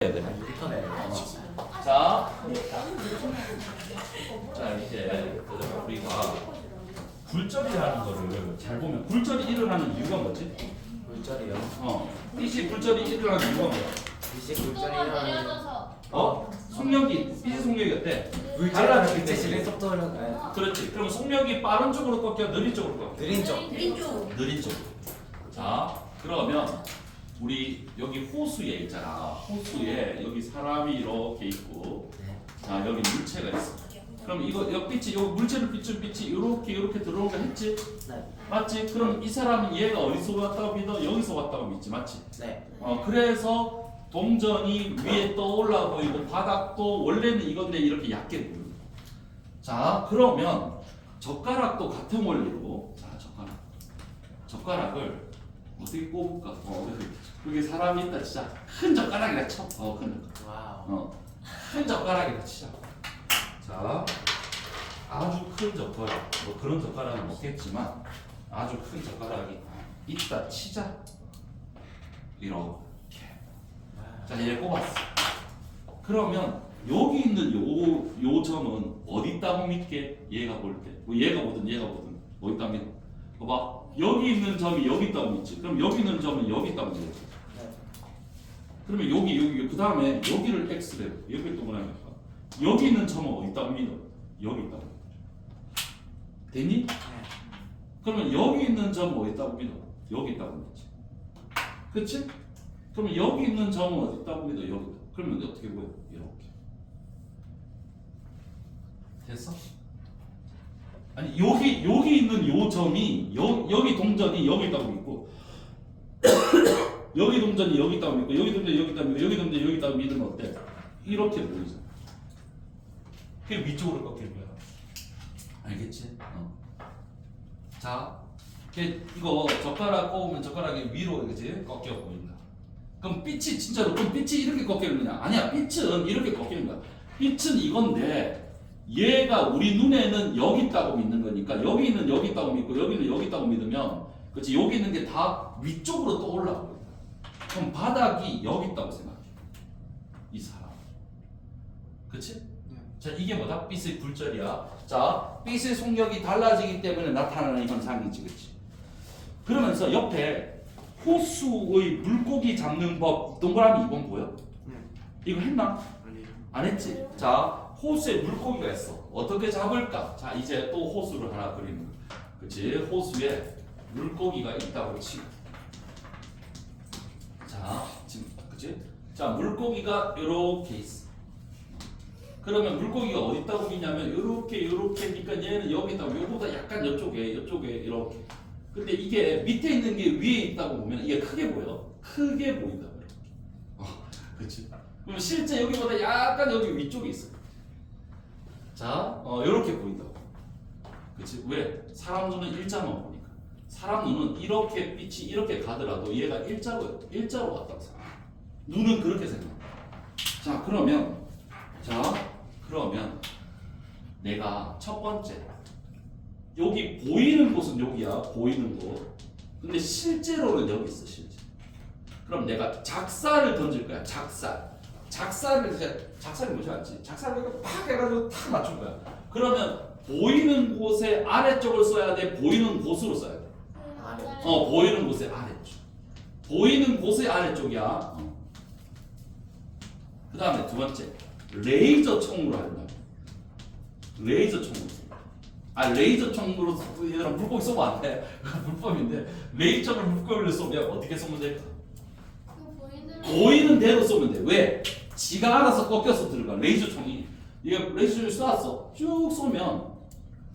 해야 돼. 자, 이제 우리가 굴절이라는 거를 잘 보면 굴절이 일어나는 이유가 뭐지? 굴절이요? 삐시 굴절이 일어나는 이유가 뭐야? 빗이 굴절이 일어나는 속력이 삐시 속력이 어때? 굴절하는 대신에 속도는 그렇지. 그럼 속력이 빠른 쪽으로 꺾여, 느린 쪽으로 꺾여? 느린 쪽. 느린 쪽. 자, 그러면 우리 여기 호수에 있잖아. 호수에 여기 사람이 이렇게 있고, 자 여기 물체가 있어. 그럼 이거 옆빛이 요 물체를 비춘 빛이 이렇게 들어오는 거 했지? 네. 맞지? 그럼 이 사람은 얘가 어디서 왔다고 믿어? 여기서 왔다고 믿지, 맞지? 네. 그래서 동전이 위에 떠올라 보이고 바닥도 원래는 이건데 이렇게 얕게 보여. 자, 그러면 젓가락도 같은 원리로, 자 젓가락을 어떻게 꼽을까? 여기 사람이 있다 치자. 큰 젓가락이라 쳐. 큰 젓가락. 와우. 큰 젓가락이라 치자. 자, 아주 큰 젓가락. 뭐 그런 젓가락은 없겠지만 아주 큰 젓가락이 있다 치자. 이렇게. 자, 얘 꼽았어. 그러면 여기 있는 요 점은 어디 있다고 믿게? 얘가 볼 때. 뭐 얘가 보든 어디 있다고 믿어? 봐봐. 여기 있는 점이 여기 있다고 믿지. 그럼 여기 있는 점은 여기 있다고 믿지. 네. 그러면 여기 그 다음에 여기를 x래. 여기 또 뭐라 할까? 여기 있는 점은 어디 있다고 믿어? 여기 있다고. 됐니? 그러면 여기 있는 점은 어디 있다고 믿어? 여기 있다고 믿지. 그렇지? 그러면 여기 있는 점은 어디 있다고 믿어? 여기 있다. 그러면 어떻게 보여? 이렇게. 됐어? 아니 여기 있는 요 점이 여기 동전이 여기 있다고 믿고 여기 동전이 여기 있다고 믿고 여기 동전이 여기 있다고 믿고 여기 동전이 여기 있다고 믿으면 어때? 이렇게 보이잖아. 그게 위쪽으로 꺾이는 거야. 알겠지? 자, 이거 젓가락 꼽으면 젓가락이 위로 그지 꺾여 보인다. 그럼 빛이 진짜로 그럼 빛이 이렇게 꺾이는 거냐? 아니야. 빛은 이렇게 꺾이는 거야. 빛은 이건데 얘가 우리 눈에는 여기 있다고 믿는 거니까 여기는 여기 있다고 믿고 여기는 여기 있다고 믿으면 그렇지 여기 있는 게 다 위쪽으로 떠올라오고 있다. 그럼 바닥이 여기 있다고 생각해. 이 사람. 그렇지? 자, 이게 뭐다? 빛의 굴절이야. 자, 빛의 속력이 달라지기 때문에 나타나는 현상이지, 그렇지? 그러면서 옆에 호수의 물고기 잡는 법 동그라미 2번 보여? 이거 했나? 아니요. 안 했지? 자, 호수에 물고기가 있어. 어떻게 잡을까? 자, 이제 또 호수를 하나 그리는 거야. 그치? 호수에 물고기가 있다고 치고. 자, 지금, 그치? 자, 물고기가 이렇게 있어. 그러면 물고기가 어디 있다고 믿냐면 이렇게 그러니까 얘는 여기 있다고 요거보다 약간 이쪽에 이렇게. 근데 이게 밑에 있는 게 위에 있다고 보면 이게 크게 보여. 크게 보인다고. 그치? 그럼 실제 여기보다 약간 여기 위쪽에 있어. 자, 이렇게 보인다고. 그치? 왜? 사람 눈은 일자만 보니까. 사람 눈은 이렇게 빛이 이렇게 가더라도 얘가 일자로 갔다고 생각해. 눈은 그렇게 생각해. 자, 그러면 내가 첫 번째 여기 보이는 곳은 여기야. 보이는 곳. 근데 실제로는 여기 있어. 실제. 그럼 내가 작살을 던질 거야. 작살을 뭐지 않지? 작살을 이렇게 팍 해가지고 탁 맞춘 거야. 그러면 보이는 곳의 아래쪽을 써야 돼? 보이는 곳으로 써야 돼? 보이는 곳의 아래쪽. 보이는 곳의 아래쪽이야. 그 다음에 두 번째, 레이저 총으로 한다. 레이저 총으로 얘들아 물고기 쏘면 안 돼. 불법인데 레이저를 물고기를 쏘면 어떻게 쏘면 될까? 보이는 대로 쏘면 돼. 왜? 지가 알아서 꺾여서 들어가. 레이저 총이. 얘가 레이저 총을 쏘았어. 쭉 쏘면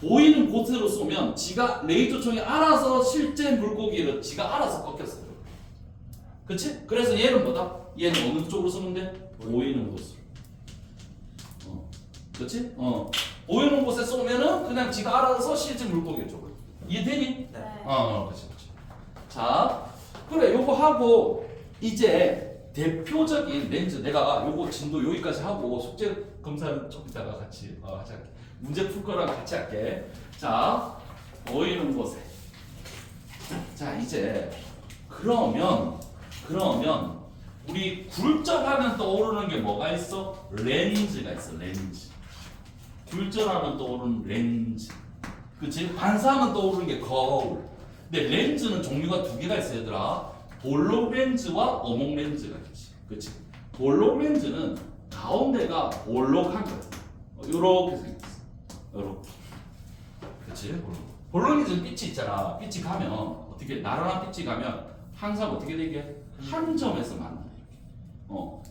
보이는 곳으로 쏘면 지가 레이저 총이 알아서 실제 물고기를 지가 알아서 꺾여서 들어가. 그치? 그래서 얘는 뭐다? 얘는 어느 쪽으로 쏘면 돼? 보이는 곳으로. 그치? 보이는 곳에 쏘면은 그냥 지가 알아서 실제 물고기 쪽으로. 이해되니? 네. 그치. 자, 그래, 요거 하고 이제 대표적인 렌즈 내가 요거 진도 여기까지 하고 숙제 검사는 좀 이따가 같이 할게. 문제 풀 거랑 같이 할게. 자, 보이는 곳에. 자, 이제 그러면 우리 굴절하면 떠오르는 게 뭐가 있어? 렌즈가 있어. 렌즈. 굴절하면 떠오르는 렌즈. 그치? 반사하면 떠오르는 게 거울. 근데 렌즈는 종류가 두 개가 있어 얘들아. 볼록 렌즈와 어몽 렌즈가 있지. 그치? 볼록 렌즈는 가운데가 볼록한 거야. 요렇게 생겼어. 요렇게. 그치? 볼록 렌즈는 빛이 있잖아. 빛이 가면 어떻게 나른한 빛이 가면 항상 어떻게 되게 한 점에서 만나.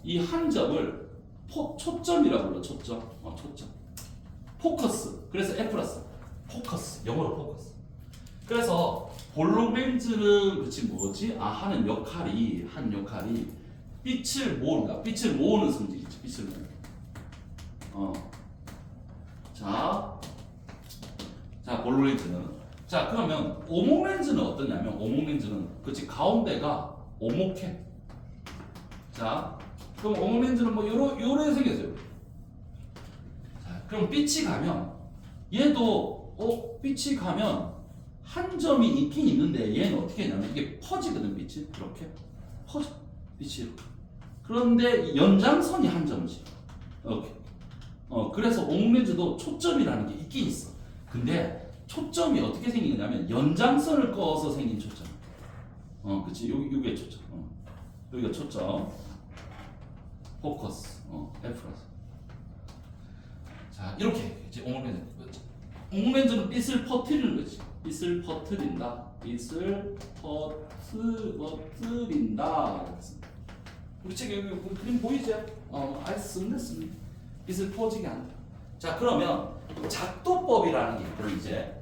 이 한 점을 초점이라고 불러. 초점. 초점. 포커스. 그래서 F라서 포커스. 영어로 포커스. 그래서 볼록 렌즈는 그치 뭐지? 하는 역할이 빛을 모은다. 빛을 모으는 성질이지. 빛을 모으는. 자, 볼록 렌즈는 그러면 오목 렌즈는 어떠냐면 오목 렌즈는 그치 가운데가 오목해. 자, 그럼 오목 렌즈는 뭐 요런 생겼어요. 자, 그럼 빛이 가면 얘도 빛이 가면 한 점이 있긴 있는데 얘는 어떻게 했냐면 이게 퍼지거든. 빛이 이렇게 퍼져. 빛이 이렇게. 그런데 연장선이 한 점이지. 이렇게. 그래서 오목 렌즈도 초점이라는 게 있긴 있어. 근데 초점이 어떻게 생긴 거냐면 연장선을 꺼서 생긴 초점. 그치. 요게 초점. 여기가 초점. 포커스. F라서. 자, 이렇게 이제 오목 렌즈. 오목 렌즈는 빛을 퍼뜨리는 거지. 빛을 퍼뜨린다. 빛을 퍼뜨린다. 우리 책에 여기 그림 보이죠? 쓰면 됐습니다. 빛을 퍼지게 한다. 자, 그러면 작도법이라는 게 있고 이제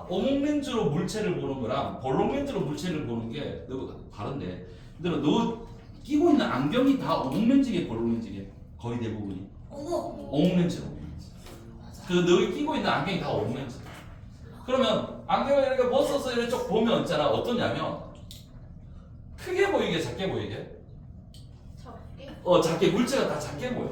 오목 렌즈로 물체를 보는 거랑 볼록 렌즈로 물체를 보는 게 다른데, 너 끼고 있는 안경이 다 오목 렌즈게 볼록 렌즈게 거의 대부분이 오목 렌즈로. 너희 끼고 있는 안경이 다 오목 렌즈. 그러면 안경을 이렇게 벗어서 이렇게 쭉 보면 있잖아. 어떠냐면 크게 보이게 작게 보이게. 작게 물체가 다 작게 보여.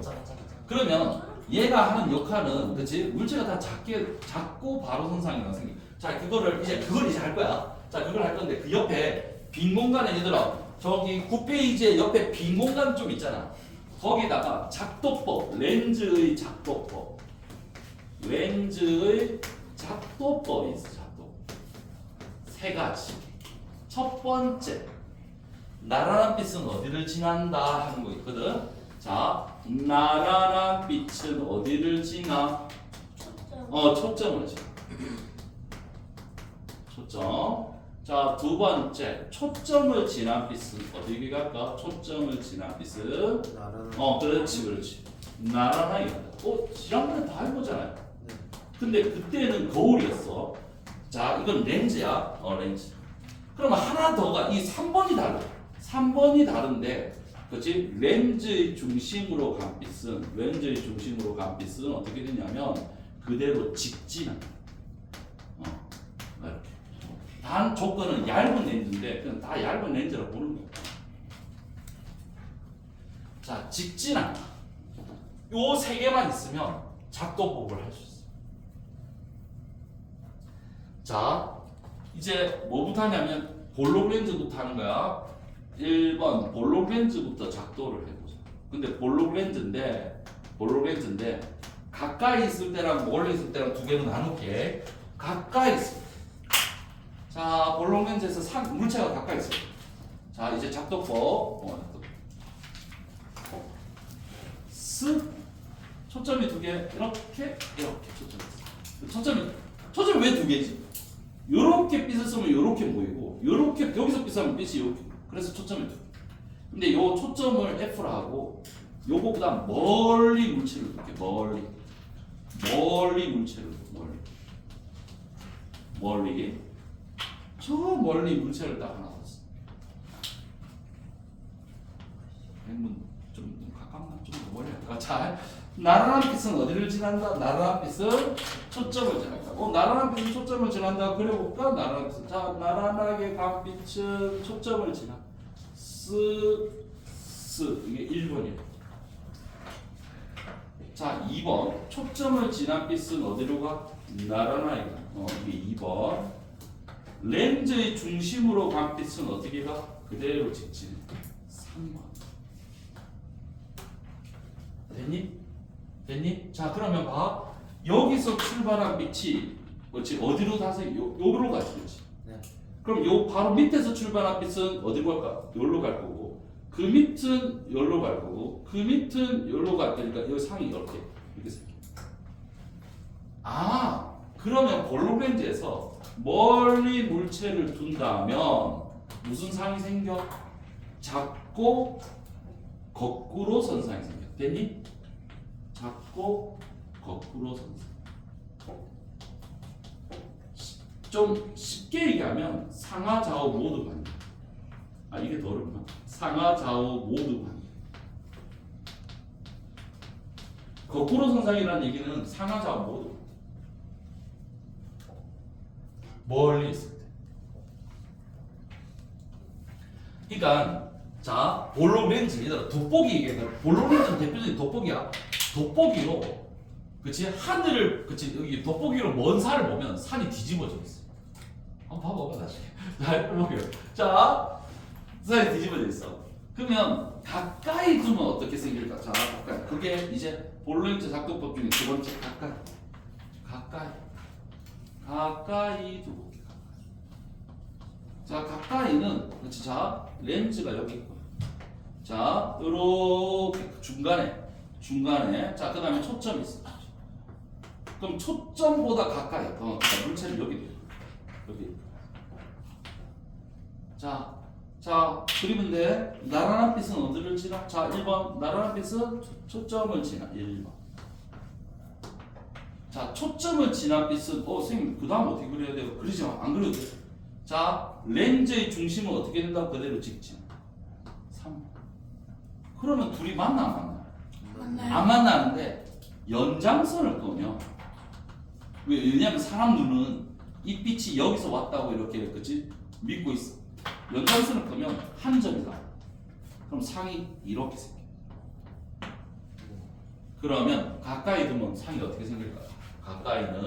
그러면 얘가 하는 역할은 그렇지 물체가 다 작고 바로 선상이라고 생겨. 자, 그걸 이제 할 거야. 자, 그걸 할 건데 그 옆에 빈 공간에 얘들아 저기 9페이지에 옆에 빈 공간 좀 있잖아. 거기다가 작도법, 렌즈의 작도법이 있어. 작도법 세 가지. 첫 번째, 나란한 빛은 어디를 지난다 하는 거 있거든. 자, 나란한 빛은 어디를 지나? 초점을 지나. 초점. 자, 두 번째, 초점을 지난 빛은 어디에 갈까? 초점을 지난 빛은 그렇지. 나란하게 간다. 지난번에 다 해보잖아요. 근데 그때는 거울이었어. 자, 이건 렌즈야. 렌즈. 그러면 하나 더가 이 3번이 달라. 3번이 다른데, 그렇지? 렌즈의 중심으로 간 빛은 어떻게 되냐면 그대로 직진한다. 이렇게. 단 조건은 얇은 렌즈인데 그냥 다 얇은 렌즈라고 보는 거야. 자, 직진한다. 요 세 개만 있으면 작도법을 할 수 있어. 자, 이제 뭐부터 하냐면 볼록 렌즈부터 하는 거야. 1번 볼록 렌즈부터 작도를 해보자. 근데 볼록 렌즈인데 가까이 있을 때랑 멀리 있을 때랑 두 개로 나눌게. 가까이 있을 때. 자, 볼록 렌즈에서 물체가 가까이 있어요. 자, 이제 작도법. 초점이 두 개. 이렇게 초점이 왜 두 개지? 요렇게 빛을 쓰면 요렇게 보이고 요렇게 여기서 빛 쓰면 빛이 요렇게. 그래서 초점이 두 개. 근데 요 초점을 F로 하고 요거보다 멀리 물체를 이렇게 멀리 물체를 멀리 물체를 딱 하나 놨어. 좀 가깝나? 좀 멀리 할까? 자, 나란한 빛은 어디를 지난다? 나란한 빛은 초점을 지난다. 나란한 빛은 초점을 지난다. 그려볼까? 나란한 빛은. 자, 나란하게 간 빛은 초점을 지나. 이게 1번이에요. 자, 2번. 초점을 지난 빛은 어디로 가? 나란하게 가. 이게 2번. 렌즈의 중심으로 간 빛은 어떻게 가? 그대로 직진. 상관. 됐니? 됐니? 자 그러면 봐. 여기서 출발한 빛이 그렇지 어디로 가서 요로 가지 그렇지. 네. 그럼 요 바로 밑에서 출발한 빛은 어디로 갈까? 여기로 갈 거고 그 밑은 여기로 갈 거고 그 밑은 여기로 갈 거니까 여기 상이 이렇게 생겨. 아 그러면 볼로렌즈에서 멀리 물체를 둔다면 무슨 상이 생겨? 작고 거꾸로 선상이 생겨. 됐니? 작고 거꾸로 선상. 좀 쉽게 얘기하면 상하 좌우 모두 반대. 아 이게 더 어렵나? 상하 좌우 모두 반대. 거꾸로 선상이라는 얘기는 상하 좌우 모두 멀리 있을 때. 그러니까 자 볼록 렌즈 얘들아 돋보기 얘기해. 볼록 렌즈는 대표적인 돋보기야. 돋보기로 그치 하늘을 그치 여기 돋보기로 먼 산을 보면 산이 뒤집어져 있어. 한번 봐봐봐 다시. 자 해볼게요. 자 산이 뒤집어져 있어. 그러면 가까이 두면 어떻게 생길까? 자 가까이. 그게 이제 볼록 렌즈 작동법 중에 두 번째 가까이 두고. 자 가까이는 그렇지. 자 렌즈가 여기 있고 자 이렇게 중간에 자 그다음에 초점이 있어. 그럼 초점보다 가까이 그러니까 물체를 여기 자 그리면 돼. 나란한 빛은 어디를 지나? 자 1번 나란한 빛은 초점을 지나 1번. 자 초점을 지난 빛은 선생님 그 다음 어떻게 그려야 돼요? 그리지 마. 안 그려도 돼. 자 렌즈의 중심은 어떻게 된다? 그대로 직진 3. 그러면 둘이 만나 안 만나? 만나요. 안 만나는데 연장선을 그으면 왜냐면 사람 눈은 이 빛이 여기서 왔다고 이렇게 그치 믿고 있어. 연장선을 그으면 한 점이다. 그럼 상이 이렇게 생겨. 그러면 가까이 두면 상이 어떻게 생길까? 가까이는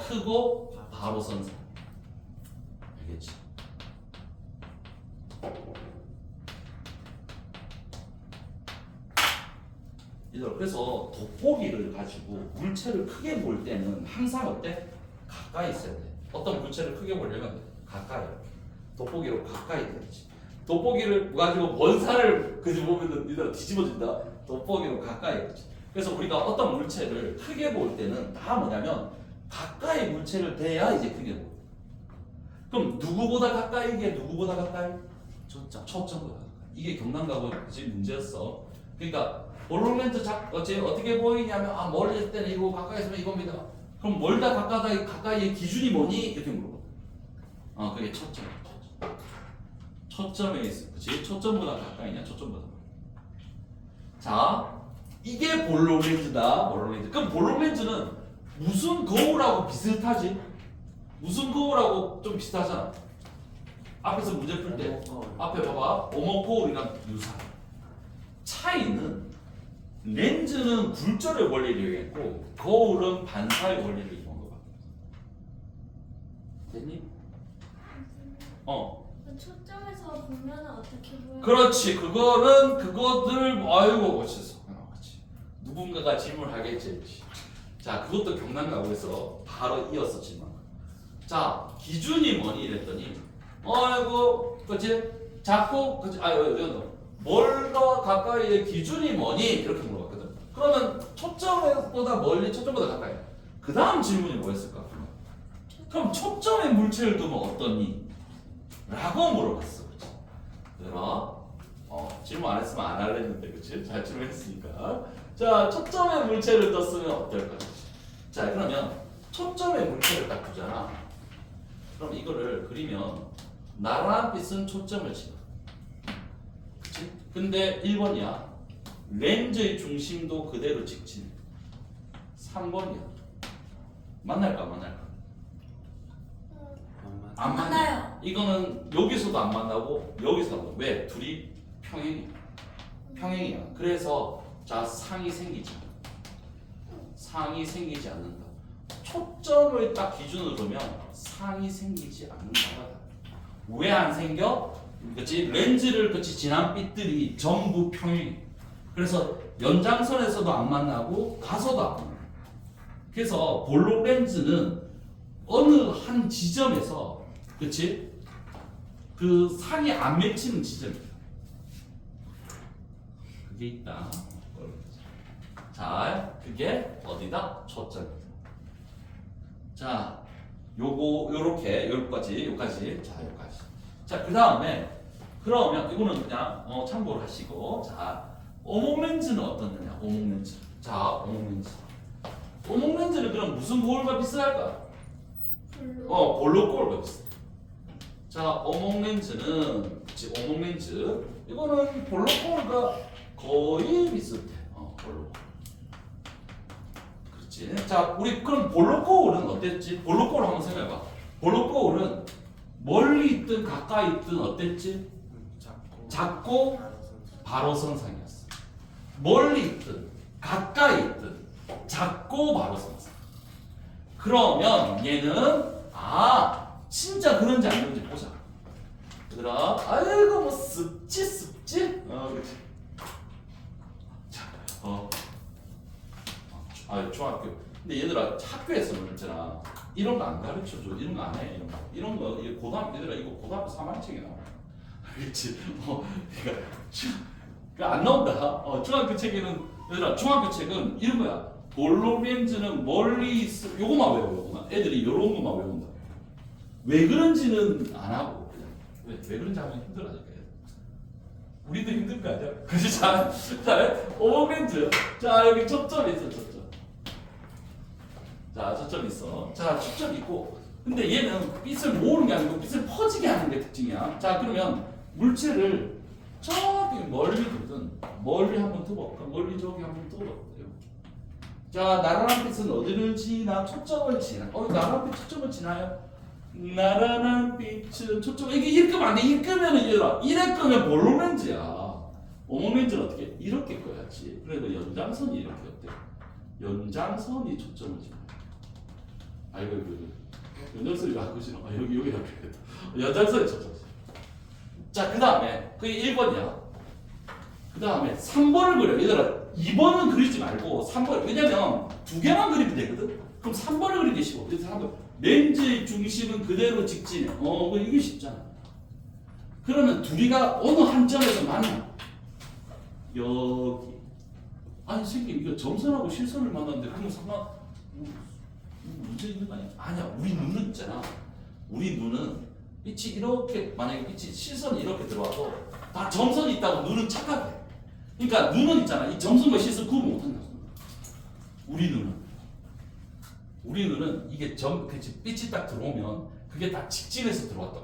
크고 바로 선상. 알겠지? 그래서 돋보기를 가지고 물체를 크게 볼 때는 항상 어때? 가까이 있어야 돼. 어떤 물체를 크게 보려면 가까이. 돋보기로 가까이 돼야지. 돋보기를 가지고 먼 산을 그지 보면은 니들 뒤집어진다. 돋보기로 가까이 해야지. 그래서 우리가 어떤 물체를 크게 볼 때는 다 뭐냐면 가까이 물체를 대야 이제 크게 보여. 그럼 누구보다 가까이 이게 누구보다 가까이? 초점보다 가까이. 이게 경남가고 문제였어. 그러니까 볼록렌즈 어떻게 보이냐면 멀리 있을 때는 이거 가까이 있으면 이겁니다. 그럼 멀다 가까이의 기준이 뭐니? 이렇게 물어봐. 그게 초점. 초점에 있어. 그치? 초점보다 가까이냐? 초점보다. 자, 이게 볼록렌즈다. 볼록렌즈. 그럼 볼록렌즈는 무슨 거울하고 비슷하지? 무슨 거울하고 좀 비슷하잖아. 앞에서 문제 풀 때 앞에 봐봐. 오목 거울이랑 유사해. 차이는 렌즈는 굴절의 원리를 이용했고 거울은 반사의 원리를 이용한 거야. 됐니? 초점에서 보면 어떻게 보여요? 그렇지. 그거들 아이고 멋있어. 그렇지. 누군가가 질문하겠지. 자 그것도 경남가고에서 바로 이었었지만 자 기준이 뭐니 이랬더니 아이고 그치 작고 그치 멀더 가까이의 기준이 뭐니 이렇게 물어봤거든. 그러면 초점보다 멀리 초점보다 가까이. 그 다음 질문이 뭐였을까? 그럼 초점에 물체를 두면 어떠니? 라고 물어봤어. 그치? 얘들아 질문 안 했으면 안 할래 했는데 그치? 잘 질문했으니까. 자 초점에 물체를 뒀으면 어떨까? 자 그러면 초점에 물체를 딱 두잖아. 그럼 이거를 그리면 나란한 빛은 초점을 지나. 그치? 근데 1번이야. 렌즈의 중심도 그대로 직진. 3번이야. 만날까? 안 만나요. 이거는 여기서도 안 만나고 여기서도 안 만나고. 왜? 둘이 평행이야. 그래서 자 상이 생기지 않는다. 초점을 딱 기준으로 두면 상이 생기지 않는다. 왜 안 생겨? 그렇지? 렌즈를 그렇지 진한 빛들이 전부 평행. 그래서 연장선에서도 안 만나고 가서도 안 만나. 그래서 볼록 렌즈는 어느 한 지점에서 그렇지? 그 상이 안 맺히는 지점이다. 그게 있다. 자, 그게 어디다? 초점이다. 자, 요렇게 요까지. 자, 요까지. 자, 그다음에 그러면 이거는 그냥 참고를 하시고, 자, 오목 렌즈는 어떻느냐? 오목 렌즈. 자, 오목 렌즈. 오목 렌즈는 그럼 무슨 거울과 비슷할까? 블루. 볼록 거울과 비슷해. 자, 오목 렌즈는 그치, 오목 렌즈. 이거는 볼록 거울과 거의 비슷해. 볼록. 그렇지. 자, 우리 그럼 볼록 거울은 어땠지? 볼록 거울 한번 생각해봐. 볼록 거울은 멀리 있든 가까이 있든 어땠지? 작고 바로 선상이었어. 멀리 있든 가까이 있든 작고 바로 선상. 그러면 얘는 진짜 그런지 안 그런지 보자. 얘들아, 아이고 뭐 습지. 그렇지. 자, 중학교. 근데 얘들아 학교에서 그랬잖아. 이런 거 안 가르쳐줘. 이런 거 안 해. 이런 거 이거 고등학교 얘들아 이거 고등학교 3학년책에 나와. 알겠지? 그러니까 안 나온다. 중학교 책에는 얘들아 중학교 책은 이런 거야. 볼록 렌즈는 멀리 있어. 요거만 외워. 요거만. 애들이 요런 거만 외운다. 왜 그런지는 안 하고 그냥 왜 그런지 하면 힘들어하니까. 우리도 힘든 거 아니야? 그지? 자, 오목 렌즈. 자, 여기 초점 있어. 자, 초점 있어. 자, 초점 있고. 근데 얘는 빛을 모으는 게 아니고 빛을 퍼지게 하는 게 특징이야. 자, 그러면 물체를 저기 멀리 두든 멀리 한번 두볼까? 멀리 저기 한번 두볼게요. 자, 나란한 빛은 어디를 지나? 초점을 지나. 나란한 빛 초점을 지나요? 나란한 빛은 초점. 이게 이렇게 끄면 안 돼. 이렇게 끄면은 얘들아, 이래 끄면 볼록 렌즈야. 오목 렌즈는 어떻게? 이렇게 꺼야지. 그래도 연장선이 이렇게 어때? 연장선이 초점을 지나. 아이고. 연장선이 왜 안 그지나? 여기 이렇게 했다. 연장선이 초점. 자, 그 다음에 그게 1번이야. 그 다음에 3번을 그려. 얘들아 2번은 그리지 말고 3번. 왜냐면 두 개만 그리면 되거든. 그럼 3번을 그리기 쉬워. 그래서 3번. 렌즈의 중심은 그대로 직진해. 이게 쉽잖아. 그러면 둘이가 어느 한 점에서 만나. 여기. 아니 선생님 이거 점선하고 실선을 만났는데 그럼 문제 있는 거 아니야? 아니야. 우리 눈은 있잖아. 우리 눈은 빛이 이렇게 만약에 빛이 실선이 이렇게 들어와도 다 점선이 있다고 눈은 착각해. 그러니까 눈은 있잖아. 이 점선과 실선 구분 못한다. 우리 눈은 이게 그치, 빛이 딱 들어오면 그게 다 직진해서 들어왔던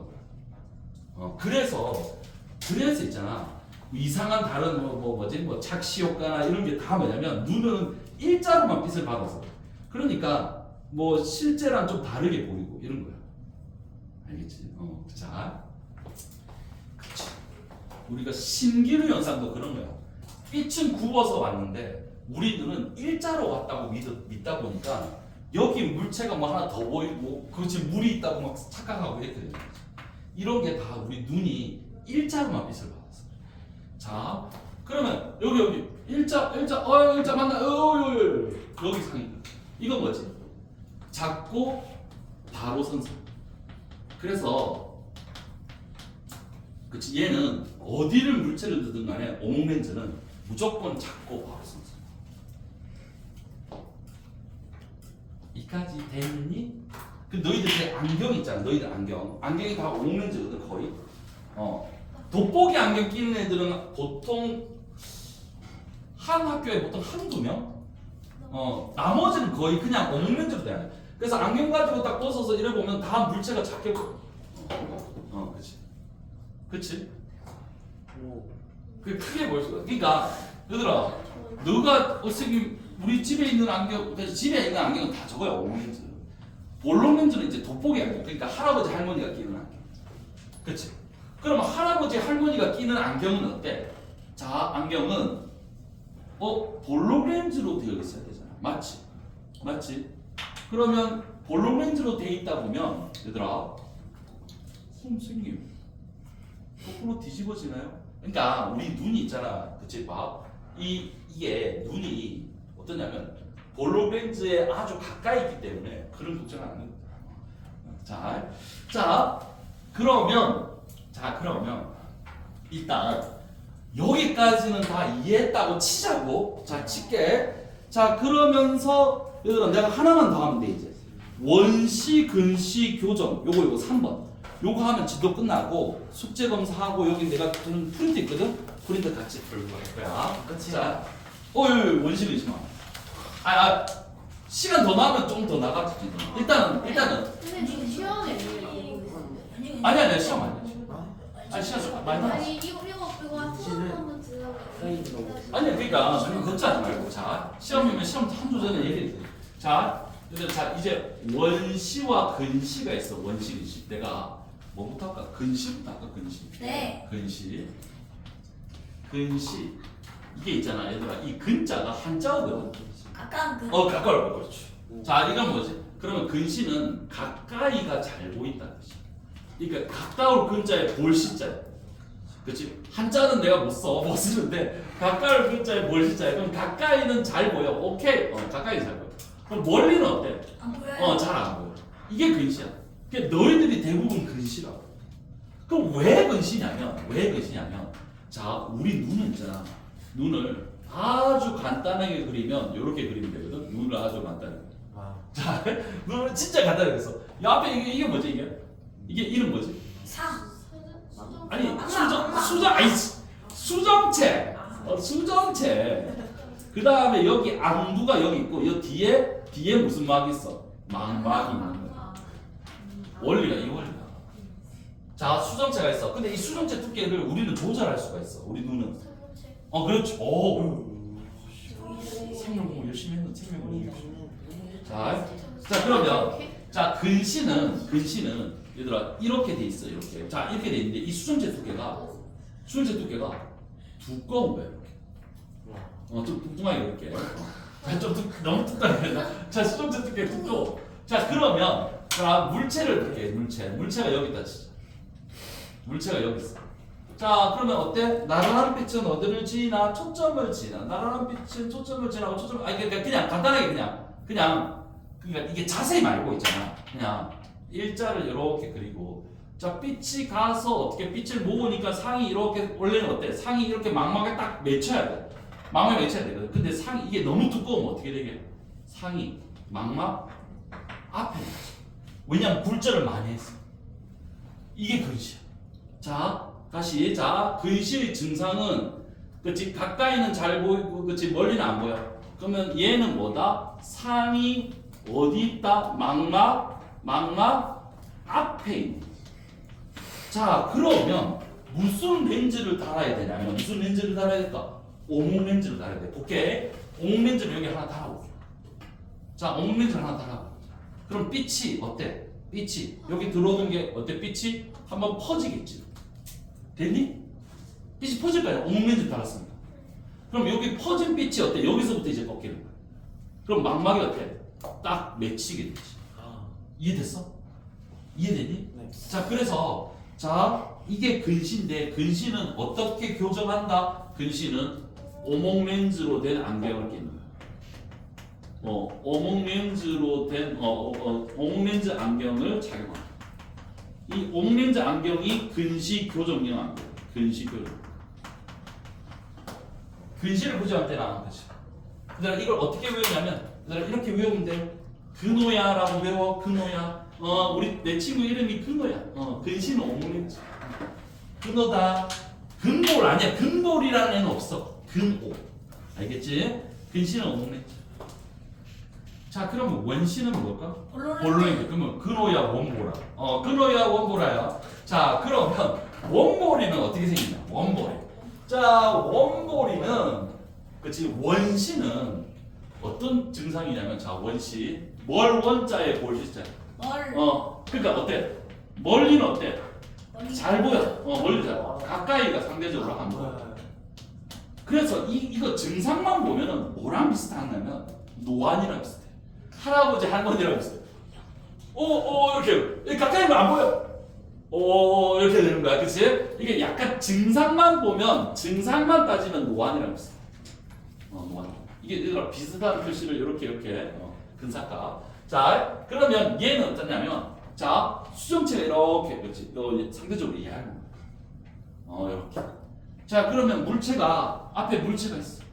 거야. 그래서 있잖아. 이상한 다른 뭐 착시 효과나 이런 게 다 뭐냐면 눈은 일자로만 빛을 받아서. 그러니까 뭐 실제랑 좀 다르게 보이고 이런 거야. 알겠지? 자, 그치. 우리가 신기루 현상도 그런 거야. 빛은 굽어서 왔는데 우리 눈은 일자로 왔다고 믿다 보니까 여기 물체가 뭐 하나 더 보이고 그렇지 물이 있다고 막 착각하고 이렇게 되는 거지. 이런 게 다 우리 눈이 일자로만 빛을 받았어. 자, 그러면 여기 일자 만나. 여기 상이. 이건 뭐지? 작고 바로 선상. 그래서 그치 얘는 어디를 물체를 두든 간에 오목 렌즈는 무조건 작고 바로 선상. 이까지 됐니? 그 너희들 안경 있잖아. 너희들 안경이 다 오목 렌즈거든 거의. 돋보기 안경 끼는 애들은 보통 한 학교에 보통 한두 명. 나머지는 거의 그냥 오목 렌즈로 돼야 돼. 그래서 안경 가지고 딱 벗어서 이래 보면 다 물체가 작게 보여. 그치? 그 크게 보일 수가. 그러니까 얘들아, 너가 선생님 우리 집에 있는 안경, 집에 있는 안경은 다 저거야 오목 렌즈. 볼록 렌즈는 이제 돋보기 안경. 그러니까 할아버지 할머니가 끼는 안경. 그치? 그럼 할아버지 할머니가 끼는 안경은 어때? 자, 안경은 볼록 렌즈로 되어 있어야 되잖아. 맞지? 그러면 볼록 렌즈로 되어 있다 보면 얘들아, 선생님 거꾸로 뒤집어지나요? 그러니까 우리 눈이 있잖아, 그치? 봐. 이게 눈이 어떠냐면 볼록 렌즈에 아주 가까이 있기 때문에 그런 걱정을 안 해요. 자, 그러면 일단 여기까지는 다 이해했다고 치자고. 자, 칠게. 자, 그러면서 얘들아 내가 하나만 더 하면 돼 이제. 원시, 근시, 교정. 요거 3번. 요거 하면 지도 끝나고 숙제 검사하고 여기 내가 주는 프린트 있거든? 프린트 같이 들고 갈 거야. 끝이야. 자, 여기 원시, 근시 마. 시간 더 나면 좀 더 나가지. 일단은 근데 지금 시험에 아니야 시험 아니야. 아니 시간 좀 많이 남았어. 아니 이거 수업 한번 들어보고 아니 그러니까 너무 걱정하지 말고 자 시험이면 시험 한 주 전에 얘기해. 자 이제 원시와 근시가 있어. 원시 근시. 내가 뭐부터 할까? 근시부터 할까? 근시. 네. 근시 이게 있잖아 얘들아. 이 근자가 한자어거든. 아까 그 가까울 거 그렇지. 자 이건 뭐지? 그러면 근시는 가까이가 잘 보인다는 뜻이야. 그러니까 가까울 근자에 볼 시자야. 그렇지? 한자는 내가 못 쓰는데 가까울 근자에 볼 시자야. 그럼 가까이는 잘 보여. 오케이. 가까이 잘 보여. 그럼 멀리는 어때? 안 보여요. 잘 안 보여. 이게 근시야. 그러니까 너희들이 대부분 근시라고. 그럼 왜 근시냐면 자 우리 눈은 있잖아. 눈을 아주 간단하게 그리면 이렇게 그리면 되거든. 눈을 아주 간단하게. 자 눈을 진짜 간단하게 그렸어. 이 앞에 이게 뭐지 이게 이름 뭐지? 아니 수정체. 수정체. 그 다음에 여기 앙두가 여기 있고 이 뒤에 무슨 막이 있어? 망막이 있는 거야. 원리가 이 원리야. 자 수정체가 있어. 근데 이 수정체 두께를 우리는 조절할 수가 있어. 우리 눈은. 그렇지. 생명 공부 열심히 했는데 생명 공부 열심히. 자 그러면 근시는 얘들아 이렇게 돼 있어. 이렇게. 자 이렇게 돼 있는데 이 수정체 두께가 두꺼운 거야. 이렇게. 좀 뚱뚱하게 이렇게. 너무 뚱뚱하게. 자 수정체 두께 두꺼워. 자 그러면 물체를 볼게. 물체가 여기 있다 진짜. 물체가 여기 있어. 자 그러면 어때? 나른한 빛은 어디를 지나? 초점을 지나. 나른한 빛은 초점을 지나고 그냥 간단하게 그냥 그러니까 이게 자세히 말고 있잖아. 그냥 일자를 이렇게 그리고 자 빛이 가서 어떻게 빛을 모으니까 상이 이렇게 원래는 어때? 상이 이렇게 망막에 딱 맺혀야 돼. 망막에 맺혀야 되거든. 근데 상이 이게 너무 두꺼우면 어떻게 되게? 상이 망막 앞에 맺혀. 왜냐면 굴절을 많이 했어. 이게 근시야. 자 다시 근시의 증상은 그치 가까이는 잘 보이고 그치 멀리는 안 보여. 그러면 얘는 뭐다? 상이 어디 있다? 망막 앞에 있는. 자 그러면 무슨 렌즈를 달아야 되냐면 무슨 렌즈를 달아야 될까? 오목 렌즈를 달아야 돼. 오케이. 오목 렌즈를 여기 하나 달아볼게. 자 오목 렌즈를 하나 달아볼게. 그럼 빛이 어때? 빛이 여기 들어오는 게 어때? 빛이 한번 퍼지겠지. 됐니? 빛이 퍼질 거야. 오목 렌즈를 달았으니까. 그럼 여기 퍼진 빛이 어때? 여기서부터 이제 꺾이는 거야. 그럼 망막이 어때? 딱 맺히게 되지. 이해됐어? 이해되니? 네. 자 그래서 이게 근시인데 근시는 어떻게 교정한다? 근시는 오목 렌즈로 된 안경을 끼는 거야. 오목 렌즈로 된 오목 렌즈 안경을 착용한다. 이 오목 렌즈 안경이 근시 교정용 안경. 근시 교정. 근시를 보지 않을 때는 안 하지. 그다음 이걸 어떻게 외우냐면 이렇게 외우면 돼. 근호야라고 외워. 근호야. 내 친구 이름이 근호야. 근시는 오목 렌즈. 근호다. 근볼 아니야. 근볼이라는 애는 없어. 근호. 알겠지? 근시는 오목 렌즈. 자 그러면 원시는 뭘까? 볼로렌즈. 그러면 근호야 원보라. 근호야 원보라야. 자 그러면 원보리는 어떻게 생기냐? 원보리. 자 원보리는 그치 원시는 어떤 증상이냐면 자 원시 뭘 원자에 볼 시자. 그러니까 어때? 멀리는 어때? 잘 보여. 멀리 잘. 가까이가 상대적으로 안 보여. 그래서 이거 증상만 보면은 뭐랑 비슷하냐면 노안이랑 비슷해. 할아버지 할머니랑 비슷해. 이렇게 가까이면 안 보여. 이렇게 되는 거야, 그치? 이게 약간 증상만 보면, 증상만 따지면 노안이라고 있어. 노안. 이게 얘들아 비슷한 표시를 이렇게 근사가. 자, 그러면 얘는 어떠냐면, 자, 수정체가 이렇게, 그렇지? 상대적으로 이해하는 거야. 이렇게. 자, 그러면 물체가 앞에 물체가 있어.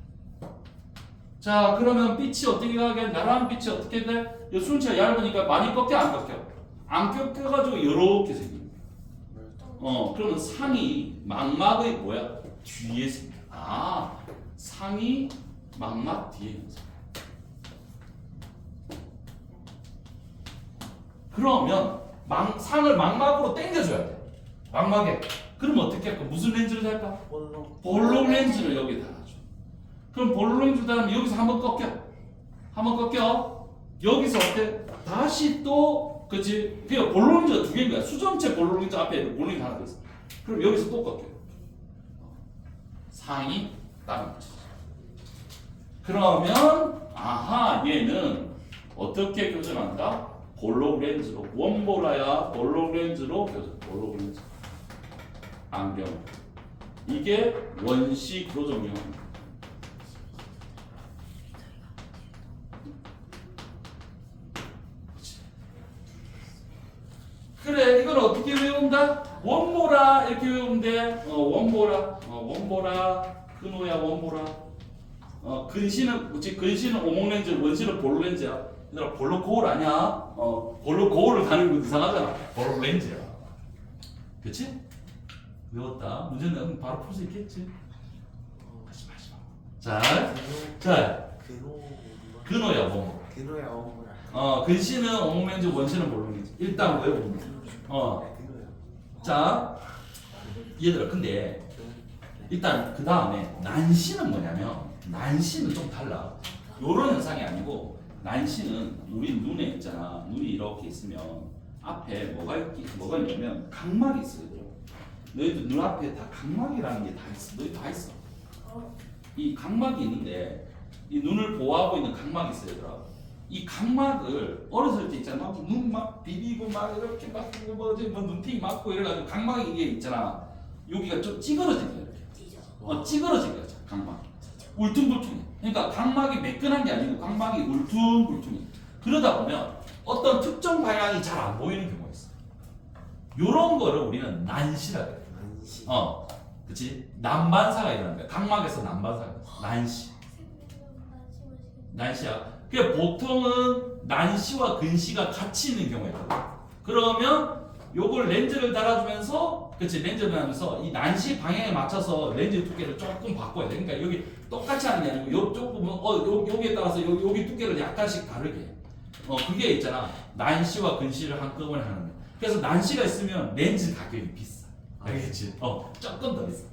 자, 그러면 빛이 어떻게 가게? 나랑 빛이 어떻게 돼? 이 수정체가 얇으니까 많이 꺾여, 안 꺾여? 안 꺾여가지고 이렇게 생겨. 그러면 상이 망막의 뭐야? 뒤에 생겨. 상이 망막 뒤에 생겨. 그러면 상을 망막으로 당겨줘야 돼. 망막에. 그럼 어떻게 할까? 무슨 렌즈를 달까? 볼록 렌즈를 여기 달아줘. 그럼 볼록 렌즈 달으면 여기서 한번 꺾여. 한번 꺾여. 여기서 어때? 다시 또 그치? 그러니까 볼록 렌즈가 두 개인 거야. 수정체 볼록 렌즈 앞에 볼록 렌즈 하나 더 있어. 그럼 여기서 또 꺾여. 상이 다른 거지. 그러면 얘는 어떻게 교정한다? 볼록 렌즈로. 원보라야 볼록 렌즈로 교정. 볼록 렌즈. 안경. 이게 원시 교정용. 그래, 이걸 어떻게 외운다? 원보라 이렇게 외우면 돼. 원보라. 근호야 원보라. 근시는 뭐지? 근시는 오목렌즈, 원시는 볼록렌즈야. 얘들아 볼록 거울 아니야? 볼록 거울을 다는 거 이상하잖아. 볼록 렌즈야. 그치? 외웠다. 문제는 바로 풀 수 있겠지? 마지막. 자, 근호야 원보. 근호야 원보라. 근시는 오목렌즈, 원시는 볼록렌즈. 일단 외우면 돼. 자, 얘들아 근데 일단 그 다음에 난시는 뭐냐면 난시는 좀 달라. 요런 현상이 아니고 난시는 우리 눈에 있잖아. 눈이 이렇게 있으면 앞에 뭐가 있냐면 각막이 있어요. 너희들 눈 앞에 다 각막이라는 게 다 있어. 너희 다 있어. 이 각막이 있는데 이 눈을 보호하고 있는 각막이 있어요, 얘들아. 이 각막을 어렸을 때 있잖아. 눈 막 비비고 막 이렇게 막 눈팅이 맞고 이래가지고 각막이 이게 있잖아. 여기가 좀 찌그러진 거야. 이렇게. 찌그러진 거야, 각막. 울퉁불퉁해. 그러니까 각막이 매끈한 게 아니고 각막이 울퉁불퉁해. 그러다 보면 어떤 특정 방향이 잘 안 보이는 경우가 있어. 요런 거를 우리는 난시라고 해. 그치? 난반사가 일어나는 거야. 각막에서 난반사가 일어나. 난시. 난시야. 그러니까 보통은 난시와 근시가 같이 있는 경우가 있거든. 그러면 요걸 렌즈를 달아주면서, 그치? 렌즈를 달아주면서 이 난시 방향에 맞춰서 렌즈 두께를 조금 바꿔야 돼. 그러니까 여기 똑같이 하는 게 아니고 요쪽 부분, 여기에 따라서 여기 두께를 약간씩 다르게 해. 그게 있잖아. 난시와 근시를 한꺼번에 하는 거야. 그래서 난시가 있으면 렌즈 가격이 비싸. 알겠지? 조금 더 비싸.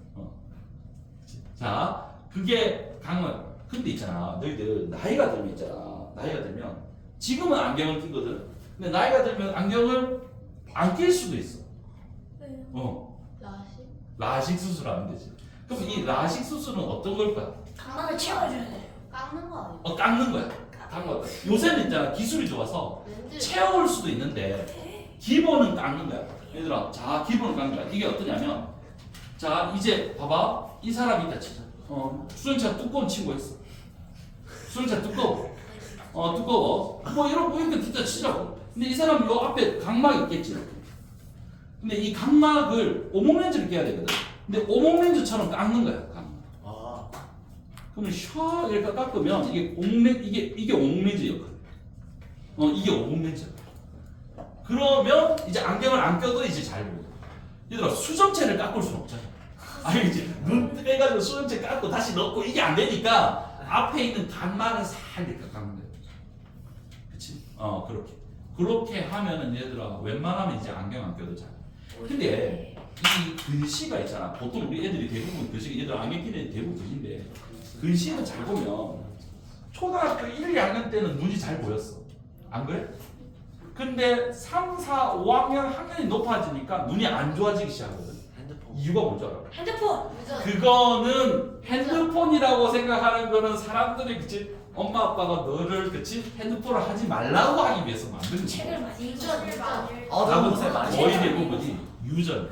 자, 그게 강원. 근데 있잖아, 너희들 나이가 들면 있잖아. 나이가 들면 지금은 안경을 끼거든. 근데 나이가 들면 안경을 안 낄 수도 있어. 왜요? 라식? 라식 수술하면 되지. 그럼 이 라식 수술은 어떤 걸까? 각막을 채워줘야 돼요. 깎는 거 아니에요? 깎는 거야. 깎는 거야. 요새는 있잖아, 기술이 좋아서 채울 수도 있는데 기본은 깎는 거야. 얘들아, 자, 기본은 깎는 거야. 이게 어떠냐면, 자, 이제 봐봐. 이 사람이 있다 치자. 수정체가 두꺼운 친구가 있어. 수정체가 두꺼워. 두꺼워. 뭐 이렇게 진짜 치자고. 근데 이 사람 요 앞에 각막이 있겠지. 이렇게. 근데 이 각막을 오목렌즈를 껴야 되거든. 근데 오목렌즈처럼 깎는 거야. 각막. 그러면 샤 이렇게 깎으면 이게 이게 오목렌즈 역할. 이게 오목렌즈 역할. 그러면 이제 안경을 안 껴도 이제 잘 보여. 얘들아, 수정체를 깎을 수는 없잖아. 알겠지? 눈 빼가지고 수정체 깎고 다시 넣고 이게 안 되니까 앞에 있는 각막을 살짝 깎는 거야. 그치? 그렇게 하면은 얘들아 웬만하면 이제 안경 안 껴도 잘. 근데 이 근시가 있잖아. 보통 우리 애들이 대부분 근시, 얘들 안경 끼는 애들이 대부분 근시인데 근시는 잘 보면 초등학교 1, 2학년 때는 눈이 잘 보였어. 안 그래? 근데 3, 4, 5학년 학년이 높아지니까 눈이 안 좋아지기 시작하거든. 핸드폰 이유가 뭔지 알아? 핸드폰. 그거는 핸드폰이라고 생각하는 거는 사람들이 그치 엄마 아빠가 너를 그치 핸드폰을 하지 말라고 하기 위해서 만든 거야. 책을 많이 읽어. 어떤 곳에 많이 거의 대부분이 유전.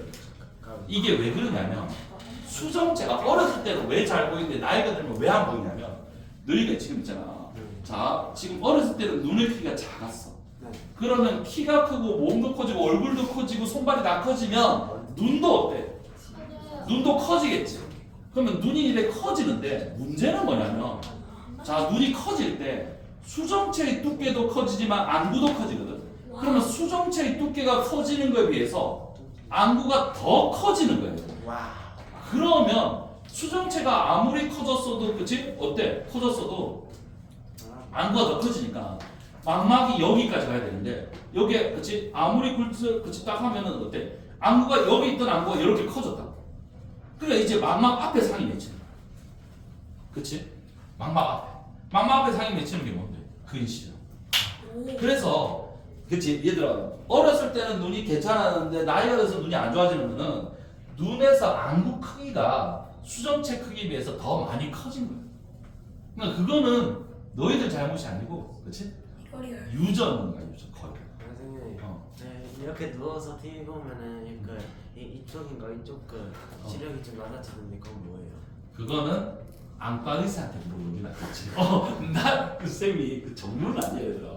이게 왜 그러냐면 수정체가 어렸을 때는 왜 잘 보이는데 나이가 들면 왜 안 보이냐면 너희가 지금 있잖아. 자 지금 어렸을 때는 눈의 키가 작았어. 그러면 키가 크고 몸도 커지고 얼굴도 커지고 손발이 다 커지면 눈도 어때? 눈도 커지겠지. 그러면 눈이 이렇게 커지는데 문제는 뭐냐면 자 눈이 커질 때 수정체의 두께도 커지지만 안구도 커지거든. 그러면 수정체의 두께가 커지는 거에 비해서 안구가 더 커지는 거예요. 와. 그러면 수정체가 아무리 커졌어도 그치? 어때? 커졌어도 안구가 더 커지니까 망막이 여기까지 가야 되는데 여기에 그치? 아무리 그치 딱 하면은 어때? 안구가 여기 있던 안구가 이렇게 커졌다. 그러니까 이제 망막 앞에 상이 맺히는 거야. 그치? 망막 앞에. 망막 앞에 상이 맺히는 게 뭔데? 근시야. 그래서 그치? 얘들아 어렸을 때는 눈이 괜찮았는데 나이가 들어서 눈이 안 좋아지는 거는 눈에서 안구 크기가 수정체 크기에 비해서 더 많이 커진 거야. 그러니까 그거는 너희들 잘못이 아니고 그치? 유전인 거야 유전 거의. 선생님. 어. 네, 이렇게 누워서 TV 보면은 이쪽인가 이쪽 시력이 좀 낮아지는데 그건 뭐예요? 그거는 안과 의사한테 물어보긴 하겠지. 나그 쌤이 그 전문은 아니야 얘들아.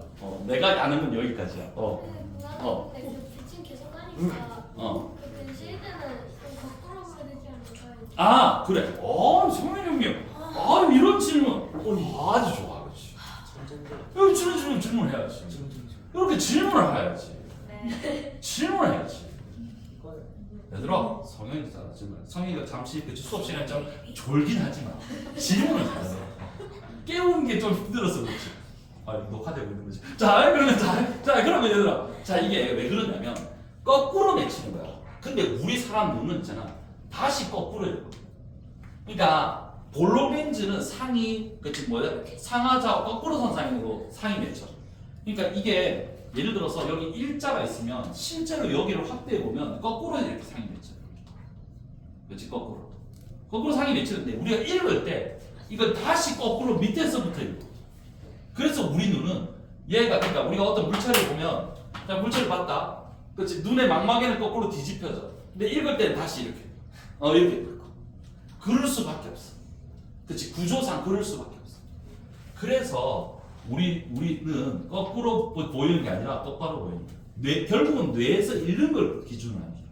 내가 아는 건 여기까지야. 지금 계속 하니까 그 근시일 때는 좀 거꾸로 보야 되지 않을까요? 아 그래. 성현 형님. 이런 질문. 아주 좋아. 그렇지. 천재인데. 이런 질문해야지. 이렇게 질문을 해야지. 네. 질문을 해야지. 얘들아, 성현이 잘하지만 성현이가 잠시 그 수업 시간에 좀 졸긴 하지만 질문을 잘해. 깨우는 게 좀 힘들어서 그렇지. 녹화되고 있는 거지. 그러면 얘들아, 자 이게 왜 그러냐면 거꾸로 맺히는 거야. 근데 우리 사람 눈은 있잖아. 다시 거꾸로 해. 그러니까 볼로렌즈는 상이 그치 뭐야? 상하좌우 거꾸로 선상으로 상이 맺혀. 그러니까 이게 예를 들어서 여기 일자가 있으면 실제로 여기를 확대해 보면 거꾸로 이렇게 상이 맺혀. 그렇지 거꾸로 상이 맺히는데 우리가 읽을 때 이걸 다시 거꾸로 밑에서부터 읽고. 그래서 우리 눈은 얘가 그러니까 우리가 어떤 물체를 보면 자 물체를 봤다. 그렇지 눈의 망막에는 거꾸로 뒤집혀져. 근데 읽을 때는 다시 이렇게 이렇게 읽고. 그럴 수밖에 없어. 그렇지 구조상 그럴 수밖에 없어. 그래서 우리는 거꾸로 보이는 게 아니라 똑바로 보이는 거야. 결국은 뇌에서 읽는 걸 기준으로 하는 거야.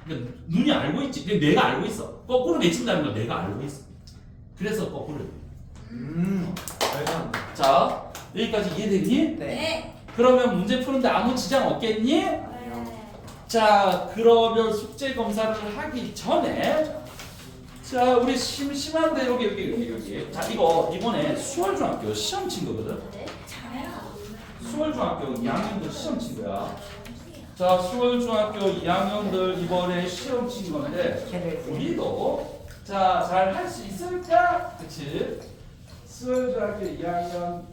그러니까 눈이 알고 있지. 근데 뇌가 알고 있어. 거꾸로 맺힌다는 걸 뇌가 알고 있어. 그래서 거꾸로 해. 자 여기까지 이해되니? 네. 그러면 문제 푸는데 아무 지장 없겠니? 네. 자 그러면 숙제 검사를 하기 전에 자 우리 심심한데 여기 자 이거 이번에 수월중학교 시험 친 거거든. 네. 잘해요. 수월중학교 2학년들 시험 친 거야. 자 수월중학교 2학년들 이번에 시험 친 건데 우리도 자 잘 할 수 있을까? 그치? 수월중학교 2학년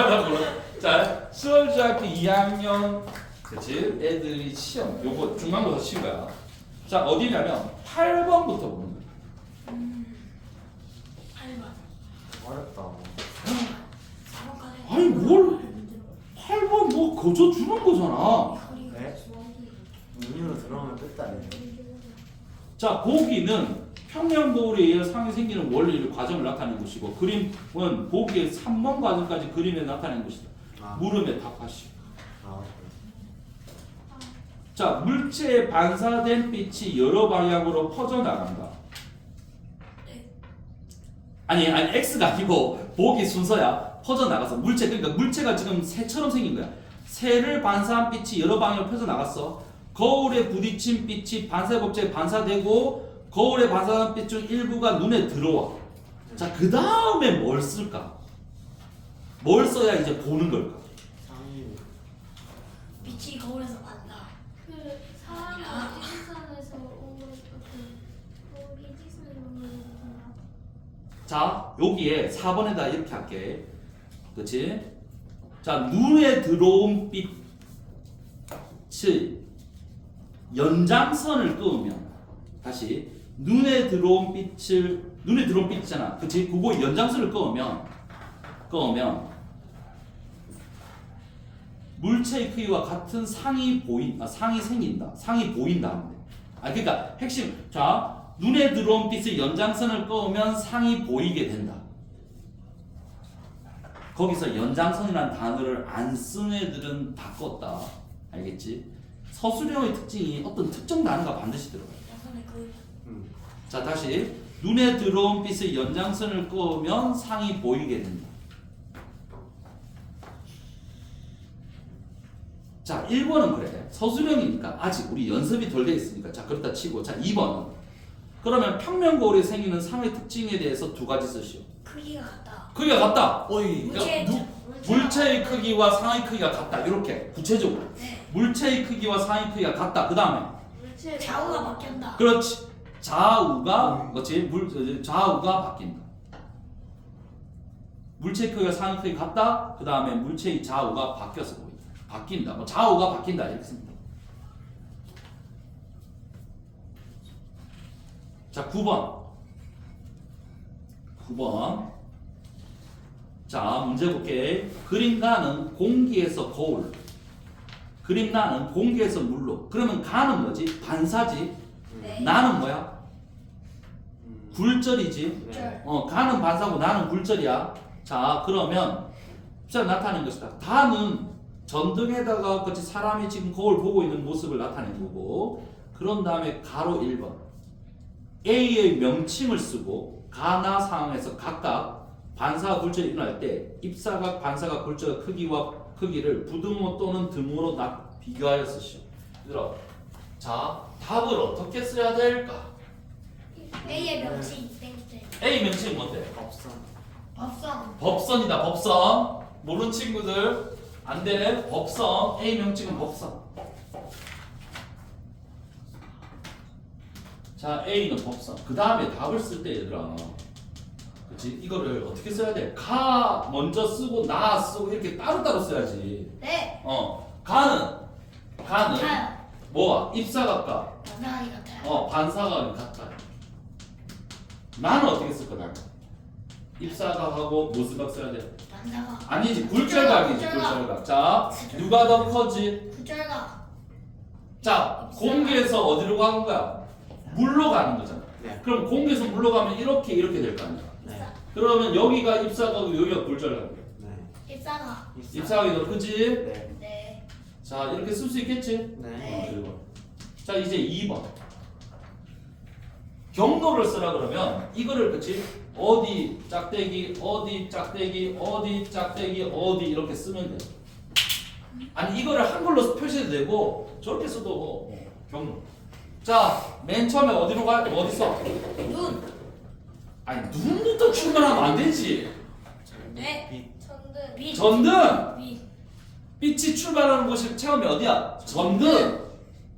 나 몰라. 자 수월중학교 2학년 그치? 애들이 시험 요거 중간고사 친 거야. 자 어디냐면 8번부터 보는 거야. 8번. 어렵다. 4번까지. 아니 뭘 8번 뭐 거저 주는 거잖아. 네? 눈으로 들어오면 끝도 아니에요. 자 보기는 평면거울에 의해 상이 생기는 원리를 과정을 나타내는 것이고 그림은 보기의 3번 과정까지 그림에 나타내는 것이다. 물음에 답하시오. 자 물체에 반사된 빛이 여러 방향으로 퍼져나간다. 아니 X가 아니고 보기 순서야. 퍼져나가서 물체 그러니까 물체가 지금 새처럼 생긴 거야. 새를 반사한 빛이 여러 방향으로 퍼져나갔어. 거울에 부딪힌 빛이 반사의 법칙에 반사되고 거울에 반사한 빛 중 일부가 눈에 들어와. 자 그 다음에 뭘 쓸까? 뭘 써야 이제 보는 걸까? 빛이 거울에서 만나. 그 사람이 지리산에서 온 거, 거기 지리산에서 온 거구나. 자 여기에 4번에다 이렇게 할게. 그치? 자, 눈에 들어온 빛의 연장선을 끄면 다시 눈에 들어온 빛 있잖아. 그치? 그거 연장선을 끄면 물체의 크기와 같은 상이 생긴다. 상이 보인다 하면 돼. 그러니까 핵심. 자, 눈에 들어온 빛의 연장선을 끄면 상이 보이게 된다. 거기서 연장선이라는 단어를 안 쓴 애들은 다 껐다. 알겠지? 서술형의 특징이 어떤 특정 단어가 반드시 들어가요. 자, 다시 눈에 들어온 빛의 연장선을 끄면 상이 보이게 된다. 자, 1번은 그래. 서술형이니까 아직 우리 연습이 덜 돼 있으니까. 자, 그렇다 치고. 자, 2번은 그러면 평면 거울에 생기는 상의 특징에 대해서 두 가지 쓰시오. 크기가 같다. 크기가 같다. 어이. 물체의 크기와 상의 크기가 같다. 이렇게 구체적으로. 네. 물체의 크기와 상의 크기가 같다. 그 다음에 좌우가 바뀐다. 그렇지. 좌우가 바뀐다. 물체의 크기와 상의 크기가 같다. 그 다음에 물체의 좌우가 바뀌어서 보인다. 바뀐다. 뭐 좌우가 바뀐다. 이렇게 씁니다. 자, 9번. 자, 문제 볼게. 그림 가는 공기에서 거울. 그림 나는 공기에서 물로. 그러면 가는 뭐지? 반사지. 네. 나는 뭐야? 굴절이지. 네. 가는 반사고 나는 굴절이야. 자, 그러면 자 나타낸 것이다. 다는 전등에다가 같이 사람이 지금 거울 보고 있는 모습을 나타낸 거고, 그런 다음에 가로 1번 A의 명칭을 쓰고 가나 상황에서 각각 반사가 굴절이 일어날 때 입사각, 반사각, 굴절 크기를 부등호 또는 등호로 비교하여 쓰시오. 얘들아, 자, 답을 어떻게 써야 될까? A의 명칭 땡땡. A 명칭은 뭔데? 법선. 법성. 법선이다. 법선. 모르는 친구들 안 되네. 법선. A 명칭은 법선. 자, A는 법선. 그 다음에 답을 쓸 때 얘들아, 그치? 이거를 어떻게 써야 돼? 가 먼저 쓰고 나 쓰고 이렇게 따로따로 써야지. 네. 가는 같아요. 뭐야? 입사각과 반사각이 같아요. 반사각이 같다. 나는 어떻게 쓸 거야? 입사각하고 무슨 각 써야 돼? 반사각. 아니지, 굴절각이지. 굴절각. 자, 누가 더 커지? 굴절각. 자, 공기에서 어디로 가는 거야? 물로 가는 거잖아. 네. 그럼 공기에서 물로 가면 이렇게 될 거 아니야. 네. 그러면 여기가 입사각이고 여기가 굴절각이야. 네. 입사각. 입사각이 더 크지? 네. 네. 자, 이렇게 쓸 수 있겠지? 네. 그리고 자, 이제 2번 경로를 쓰라 그러면 이거를, 그치? 어디 짝대기 어디 짝대기 어디 짝대기 어디 이렇게 쓰면 돼. 아니, 이거를 한글로 표시해도 되고 저렇게 써도 경로. 자, 맨 처음에 어디로 가? 어디 써? 눈. 아니, 눈부터 출발하면 안 되지. 네. 전등. 빛. 전등. 빛. 빛이 출발하는 곳이 처음에 어디야? 전등.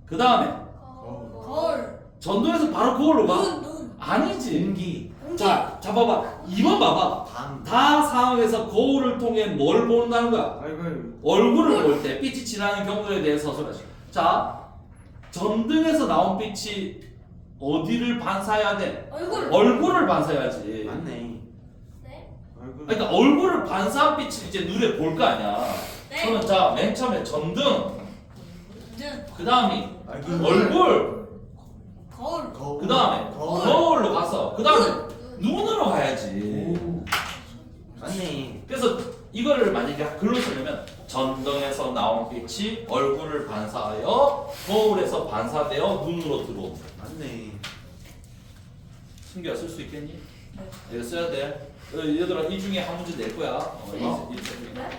그 다음에 거울. 전등에서 바로 거울로 가? 눈. 아니지. 공기. 자, 봐봐. 2번 봐봐. 방. 다 상황에서 거울을 통해 뭘 본다는 거야? 아이고. 얼굴을 볼 때 빛이 지나는 경로에 대해서 서술하시. 자, 전등에서 나온 빛이 어디를 반사해야 돼? 얼굴. 얼굴을 반사해야지. 맞네. 네. 얼굴. 그러니까 얼굴을 반사한 빛을 이제 눈에 볼 거 아니야. 네. 그러면 자, 맨 처음에 전등, 눈. 그 다음이 얼굴. 얼굴, 거울. 거울. 그 다음에 거울. 거울로 가서 그 다음에 눈으로 가야지. 오. 맞네. 그래서 이거를 만약에 글로 쓰려면 전등에서 나온 빛이 얼굴을 반사하여 거울에서 반사되어 눈으로 들어온다. 맞네. 승규야, 쓸 수 있겠니? 이거 써야 돼. 얘들아, 이 중에 한 문제 낼 거야.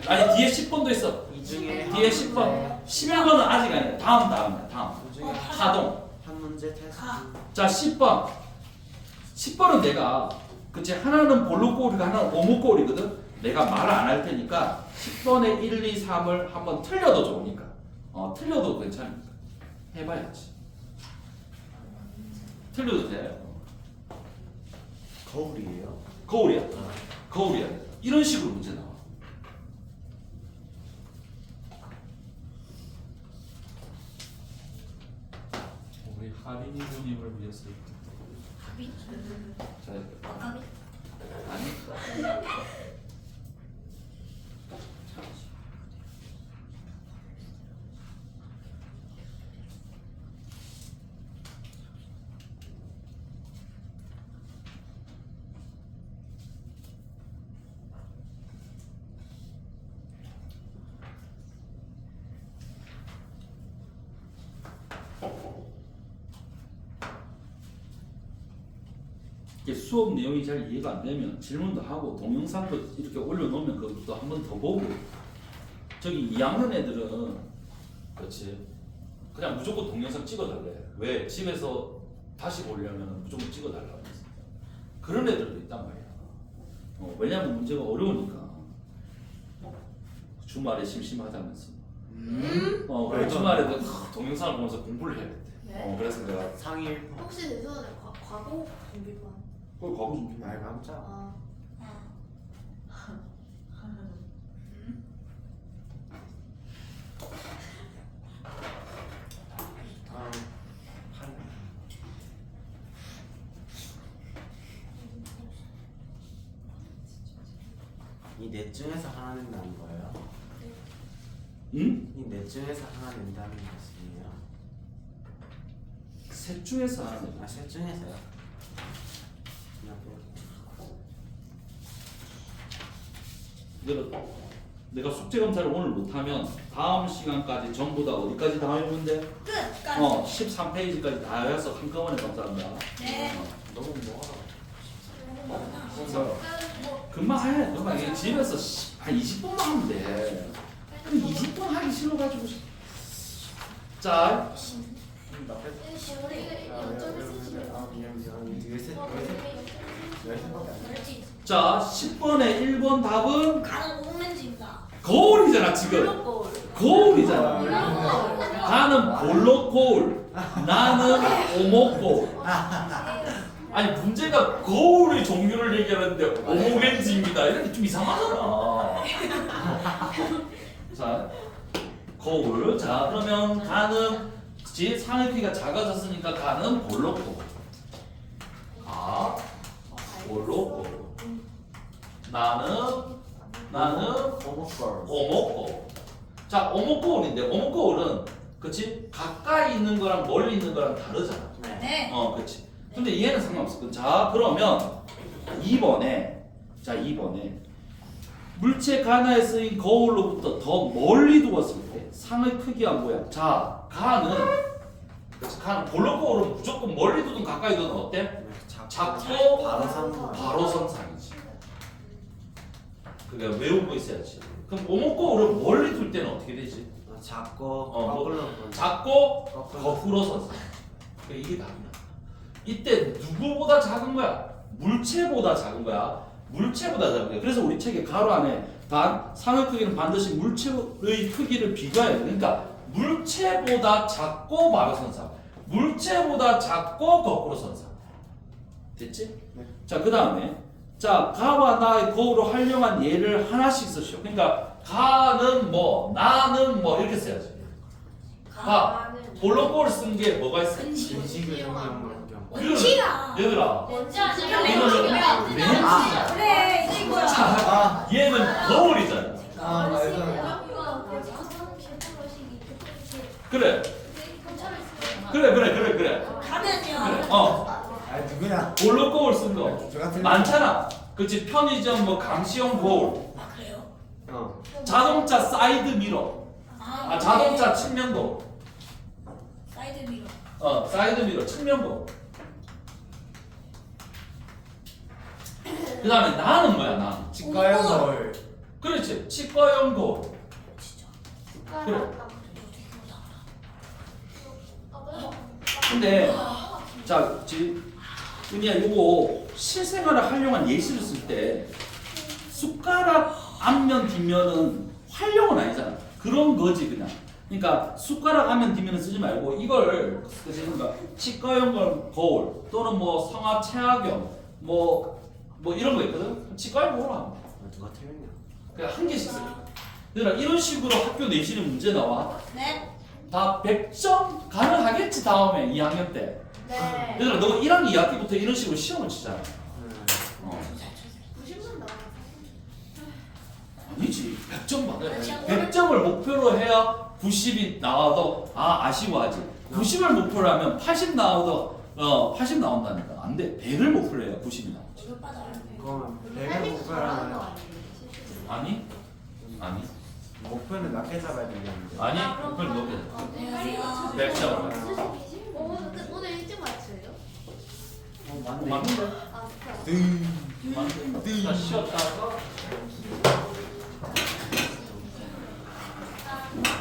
아니, 뒤에 10번도 있어. 이 중에 뒤에 10번. 11번은 아직 아니야. 다음이야. 다음. 이 중에 파동. 한 문제 테스트. 자, 10번. 10번은 내가, 그치, 하나는 볼록 거울이고 하나는 오목 거울이거든. 내가 말을 안 할 테니까 10번에 1, 2, 3을 한번 틀려도 좋으니까. 틀려도 괜찮으니까. 해봐야지. 틀려도 돼. 거울이에요? 거울이야. 거울이야. 이런 식으로 문제 나와. 우리 하린이 누님을 위해서 가비. 자, 가비. 아니 이게 수업 내용이 잘 이해가 안 되면 질문도 하고 동영상도 이렇게 올려놓으면 그것도 한 번 더 보고. 저기 2학년 애들은 그렇지 그냥 무조건 동영상 찍어달래. 왜? 집에서 다시 보려면 무조건 찍어달라고 했어. 그런 애들도 있단 말이야. 왜냐면 문제가 어려우니까. 주말에 심심하다면서. 그래 주말에도 동영상을 보면서 공부를 해야겠대. 네. 그래서 내가 상일 혹시 내 손에 과거 준비만. 그걸 과거 좀 말 감자. 아, 다음 한 이 넷 중에서 하나 낸다는 거예요? 응? 이 넷 중에서 하나 낸다는 것이에요? 셋 중에서 하는 아, 셋 중에서요? 그냥 내가 숙제 검사를 오늘 못하면 다음 시간까지 전부 다 어디까지 다 해오는데? 끝까지. 13페이지까지 다 해서 한꺼번에 검사한다. 네. 너무 멀어. 금방 해. 금방 이게 집에서 한 20분만 하면 돼. 그 20분 하기 싫어가지고. 자, 자 10번의 1번 답은 가는 오렌지입니다. 거울이잖아 지금. 블록거울. 거울이잖아. 나는 볼록 거울, 나는 오목 거울. 아니 문제가 거울의 종류를 얘기하는데 오렌지입니다. 이렇게 좀 이상하잖아. 자, 거울. 자, 그러면 가는 그치? 상의 크기가 작아졌으니까 가는 볼록 거울. 가 볼록 거울. 나는 오목걸. 오목 거울. 자, 오목 거울인데 오목 거울은 그치? 가까이 있는 거랑 멀리 있는 거랑 다르잖아. 네. 그치. 근데 얘는 상관없어. 자, 그러면 2번에 물체 가나에 쓰인 거울로부터 더 멀리 두었을 때 상의 크기와 모양. 자, 가는 볼록 거울은 무조건 멀리 두든 가까이 두든 어때? 작고 바로 선상이지. 그러니까 외우고 있어야지. 그럼 오목 거울은 멀리 둘 때는 어떻게 되지? 작고 뭐, 거꾸로 작고 거꾸로. 거꾸로 선상. 그러니까 이게 답이야. 이때 누구보다 작은 거야? 물체보다 작은 거야. 물체보다 작은 거야. 그래서 우리 책에 가로 안에 상의 크기는 반드시 물체의 크기를 비교해야 돼. 그러니까 물체보다 작고 바로 선상, 물체보다 작고 거꾸로 선상. 됐지? 네. 자, 그 다음에 자, 가와 나의 거울을 활용한 예를 하나씩 쓰시오. 그러니까 가는 뭐, 나는 뭐 이렇게 써야지. 가, 볼록 거울 쓴 게 뭐가 있어? 인식을 정리한 원치가. 얘들아, 뭔지 아냐? 이거는 렌즈야. 그래 이거야. 아, 얘는 거울이잖아. 아, 말도 그래, 그래. 가면요. 아, 누구냐? 볼록 거울 쓴 거 저 같은 많잖아. 그치? 편의점 뭐 감시용 거울, 아 그래요? 자동차 사이드 미러, 자동차 측면 거울, 사이드 미러. 사이드 미러, 측면 거울. 그 다음에 나는 뭐야, 나? 치과용 거울. 그렇지, 치과용 거울. 그래. 근데 자, 은희야, 요거 실생활에 활용한 예시를 쓸 때 숟가락 앞면 뒷면은 활용은 아니잖아. 그런 거지 그냥. 그러니까 숟가락 앞면 뒷면은 쓰지 말고 이걸 그러니까 치과용 거울 또는 뭐 성악 체학용 뭐 이런 거 있거든. 치과용 거울 하면 돼. 누가 틀렸냐? 그냥 한 개씩 쓰. 얘들아, 이런 식으로 학교 내신에 문제 나와. 네. 다 100점 가능하겠지 다음에 2학년 때. 네. 얘들아 너 1학년 2학기부터 이런 식으로 시험을 치잖아. 어. 90만 나와. 아니지 100점 받아야 돼. 100점을 목표로 해야 90이 나와도 아쉬워하지. 90을 목표로 하면 80 나와도 80 나온다니까. 안 돼. 100을 목표로 해야 90이 나오지. 이거 받아요. 그러면 아니, 100을 잘하는 거 목표라면 아니에요? 아니? 목표는 낮게 잡아야 되겠는데. 아니? 목표를 높게 해. 안녕하세요. 100점을. 오늘 일찍 맞춰요? 맞네. 맞는데? 아, 진짜. 맞는데? 자 쉬었다가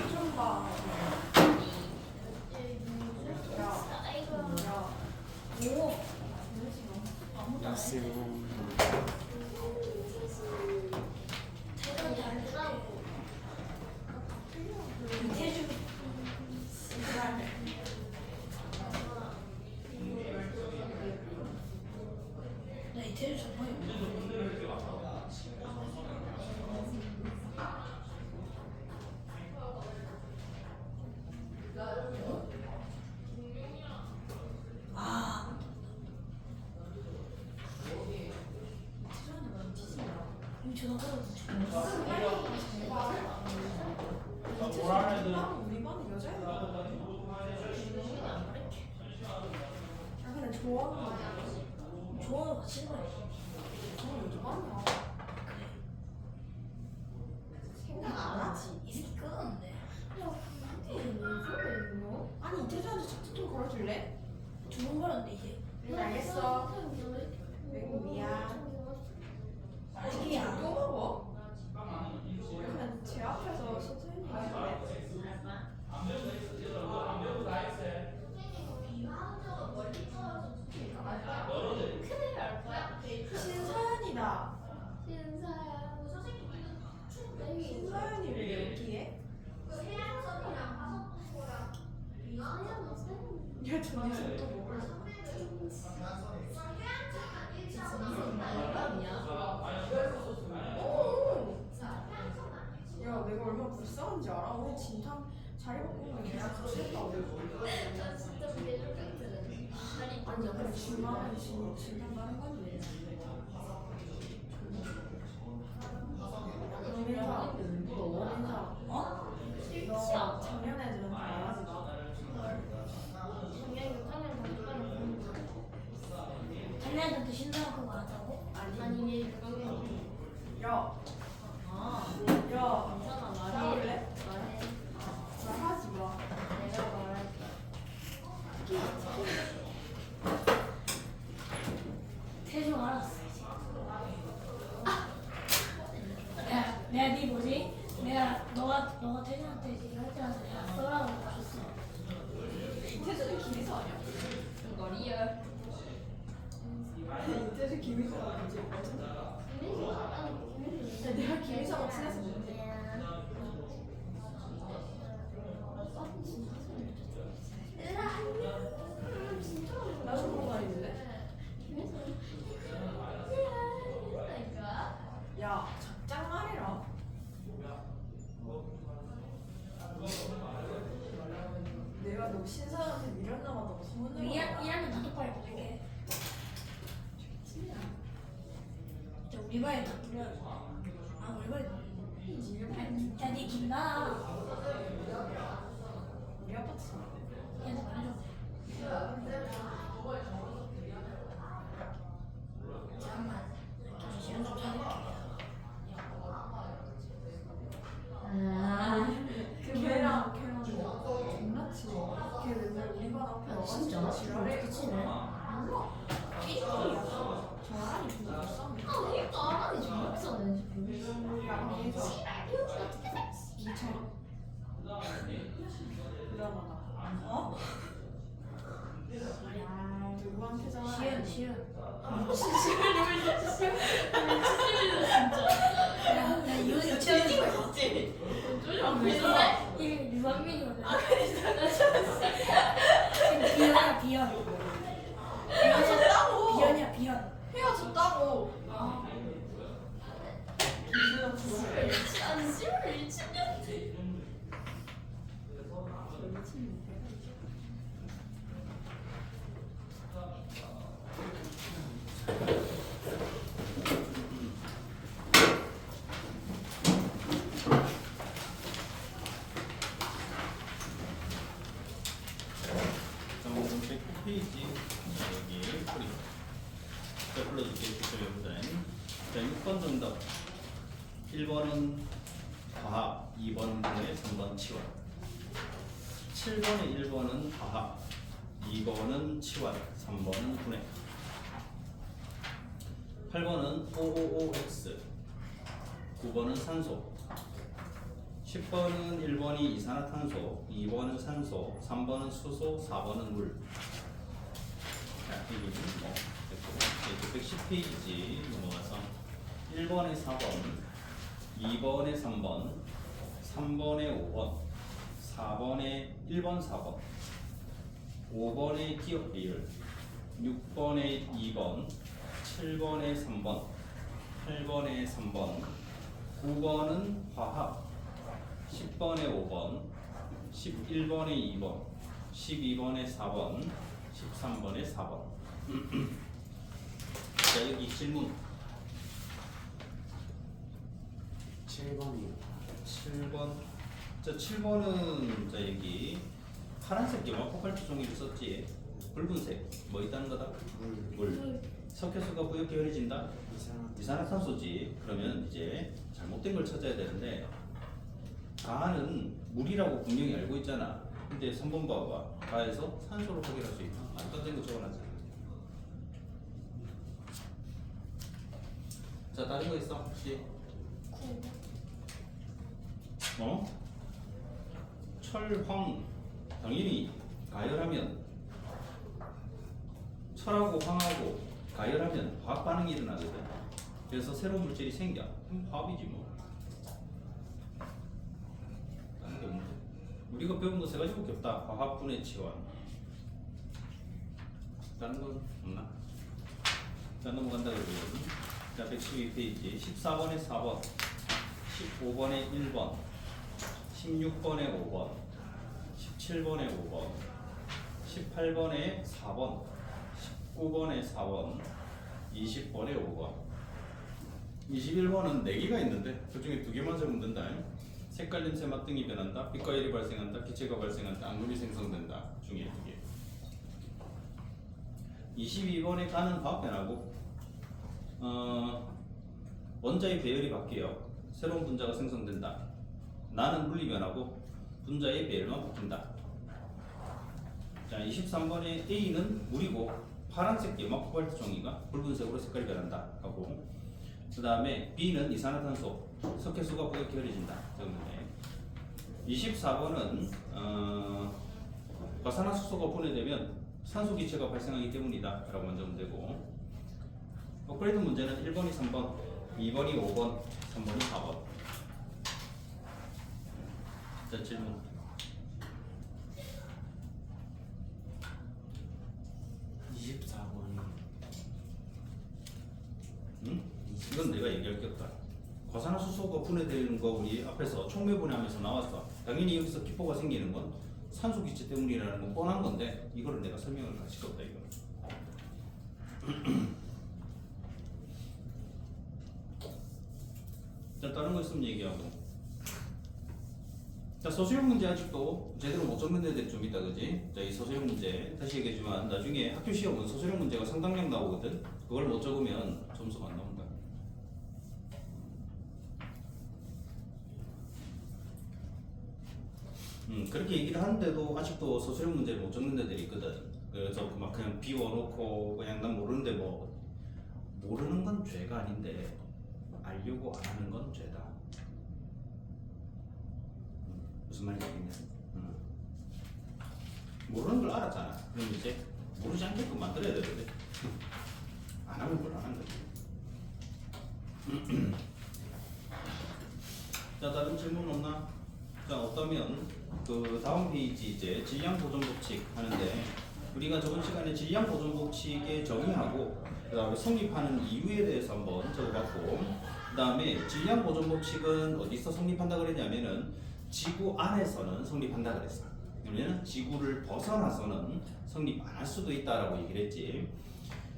좀 봐. 오. 약시고. 이태주. 나 이태주 정말. 아. 우리 반은 여자애들 근데 좋아하는 거 좋아요, 같이 봐. 저는 요즘 반이야 생각 안 하지. 이 새끼 끊었는데. 아니 이태주한테 착지 좀 걸어줄래? 두번 걸었는데 이제. 알겠어 맹구 미안 자기야. 또 먹어? 그냥 제 앞에서 선생님이 해줄래? 신서연이다 신서연이 왜 여기에? 얘 저기서 또 먹을 야 내가 얼마나 불쌍한지 알아? 오늘 진탕 자리 바꾸는 게 계속 좋겠다고 아니 야 그래 중간에 진탕 가는 건데 원인사 어? 너 작년 애들한테 말하지 마 달리한테 신사하고 말하자고? 아니, 얘 그러면 야, 야, 싸울래? 말하지 마. 내가 말할게. 대충 알았어 이제. 내가 네 뭐지? 내가 너가 태준한테 이제 이럴 때라서 내가 써라고 줬어. 이태준이 김희서 아니야? 이거 리얼. 이태준 김희서가 이제 뭐잖아. 내가 김희서가 친해서 뭔지. 나도 그런 거 있는데? 야, 작작 말해라. 내가 너 신사한테 밀어나가다가 소문내고. 이하면 나도 빨리 보낼게. 진짜 우리 반에 다 불러야 돼. 아 우리 반에 야니 김나. 우리 아파트 사는데. 얘한테 말해줘. 잠깐만. 시간 좀 찾을게. 걔랑 존나 친해. 걔 맨날 우리 반 앞에 와가지고 지랄해. 그치네. 몰라. 끼리끼리야. 저 아란이 존나 불쌍해. 그러니까 아니 좀 없었네 지금. 야, 걔가 이처럼 일어나다. 어? 누구한테 전화해? 시은. 진짜. 야 이거 진짜 찍고 있었지. 쫄쫄 보이던데? 이게 유방민이거든. 비연이야 비연. 헤어졌다고! 비연이야 비연. 헤어졌다고! 아니 10월 20년대. 풀이. 자, 불러줄게. 기초해보자. 자, 6번 정답. 1번은 과학, 2번 분해, 3번 치환. 7번에 1번은 과학, 2번은 치환, 3번은 분해. 8번은 OOOX, 9번은 산소. 10번은 1번이 이산화탄소, 2번은 산소, 3번은 수소, 4번은 물. 자, 여기 뭐 됐고, 110페이지 넘어가서 1번에 4번, 2번에 3번, 3번에 5번, 4번에 1번 4번, 5번에 기억 비율, 6번에 2번, 7번에 3번, 8번에 3번, 9번은 화학, 10번에 5번, 11번에 2번, 12번에 4번, 13번에 4번. 자, 여기 질문. 7번이요. 7번. 자, 7번은 자 여기 파란색 염화폭발투 종이를 썼지. 붉은색 뭐 있다는 거다? 물. 석회수가 부엽 계열해진다. 이산화탄소지. 그러면 이제 잘못된 걸 찾아야 되는데 가는 물이라고 분명히 알고 있잖아. 근데 3번 봐봐. 가에서 산소로 확인할 수 있다. 말도 안 되는 거 적어놨잖아. 자, 다른 거 있어? 혹시? 철황. 당연히 가열하면 철하고 황하고 가열하면 화학 반응이 일어나거든. 그래서 새로운 물질이 생겨. 화합이지 뭐. 다른 게 없는데. 우리가 배운 거 세 가지밖에 없다. 화학 분해 치환. 다른 건 없나? 자, 넘어간다 그러면. 자, 112페이지 14번에 4번, 15번에 1번, 16번에 5번, 17번에 5번, 18번에 4번, 19번에 4번, 20번에 5번. 21번은 4개가 있는데 그 중에 2개만 적으면 된다. 색깔, 냄새, 맛 등이 변한다. 빛과 열이 발생한다. 기체가 발생한다. 앙금이 생성된다. 중에 2개. 22번에 가는 화학 변하고 원자의 배열이 바뀌어 새로운 분자가 생성된다. 나는 물리 변하고 분자의 배열만 바뀐다. 자, 23번에 A는 물이고 파란색 염화코발트 종이가 붉은색으로 색깔이 변한다 하고, 그 다음에 B는 이산화탄소, 석회수가 부엽 계열해진다. 적는데 24번은 과산화수소가 분해되면 산소 기체가 발생하기 때문이다 라고 먼저 하면 되고, 업그레이드 문제는 1번이 3번, 2번이 5번, 3번이 4번. 자, 질문. 응? 이건 내가 얘기할 게 없다. 과산화수소가 분해되는 거 우리 앞에서 촉매 분해하면서 나왔어. 당연히 여기서 기포가 생기는 건 산소 기체 때문이라는 건 뻔한 건데 이거를 내가 설명을 할 수가 없다 이거. 자, 다른 거 있으면 얘기하고. 자, 소수형 문제 아직도 제대로 못 적는 애들이 좀 있다, 그지? 자, 이 소수형 문제 다시 얘기했지만 나중에 학교 시험은 소수형 문제가 상당량 나오거든. 그걸 못 적으면 점수가 안 나온다. 그렇게 얘기를 하는데도 아직도 소수형 문제를 못 적는 애들이 있거든. 그래서 막 그냥 비워놓고 그냥 난 모르는데 뭐 모르는 건 죄가 아닌데 알려고 안 하는 건 죄다. 무슨 말인지 알겠냐? 모르는 걸 알았잖아. 그럼 이제 모르지 않게끔 만들어야 되는데 안 하면 곤란한 거지. 자, 다른 질문 없나? 자, 없다면 그 다음 페이지 이제 질량 보존 법칙 하는데, 우리가 저번 시간에 질량 보존 법칙의 정의하고 그 다음에 성립하는 이유에 대해서 한번 적어봤고, 그 다음에 질량 보존 법칙은 어디서 성립한다 그랬냐면은 지구 안에서는 성립한다 그랬어. 그러면 지구를 벗어나서는 성립 안 할 수도 있다라고 얘기를 했지.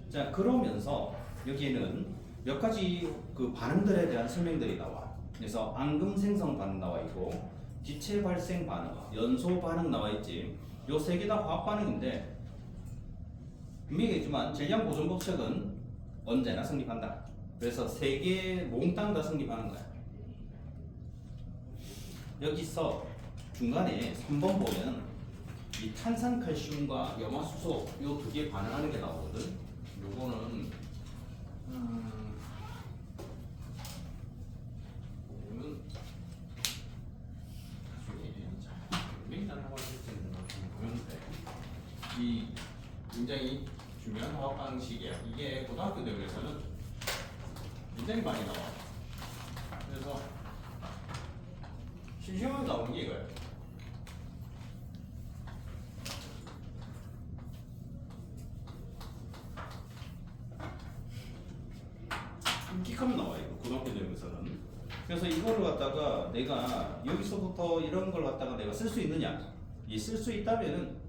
자, 그러면서 여기에는 몇 가지 그 반응들에 대한 설명들이 나와. 그래서 앙금 생성 반응 나와 있고, 기체 발생 반응, 연소 반응 나와 있지. 요 세 개 다 화학 반응인데 분명히 있지만 질량 보존 법칙은 언제나 성립한다. 그래서 3개 몽땅 다 성립하는 거야. 여기서 중간에 3번 보면 이 탄산칼슘과 염화수소 요 2개 반응하는 게 나오거든. 요거는 보면 이 굉장히 중요한 화학 방식이야. 이게 고등학교 대학에서는 굉장히 많이 나와. 그래서 심심하게 나오는 게 이거야. 킥하면 나와 이거 고등학교 대학에서는. 그래서 이거를 갖다가 내가 여기서부터 이런 걸 갖다가 내가 쓸 수 있느냐? 이 쓸 수 있다면은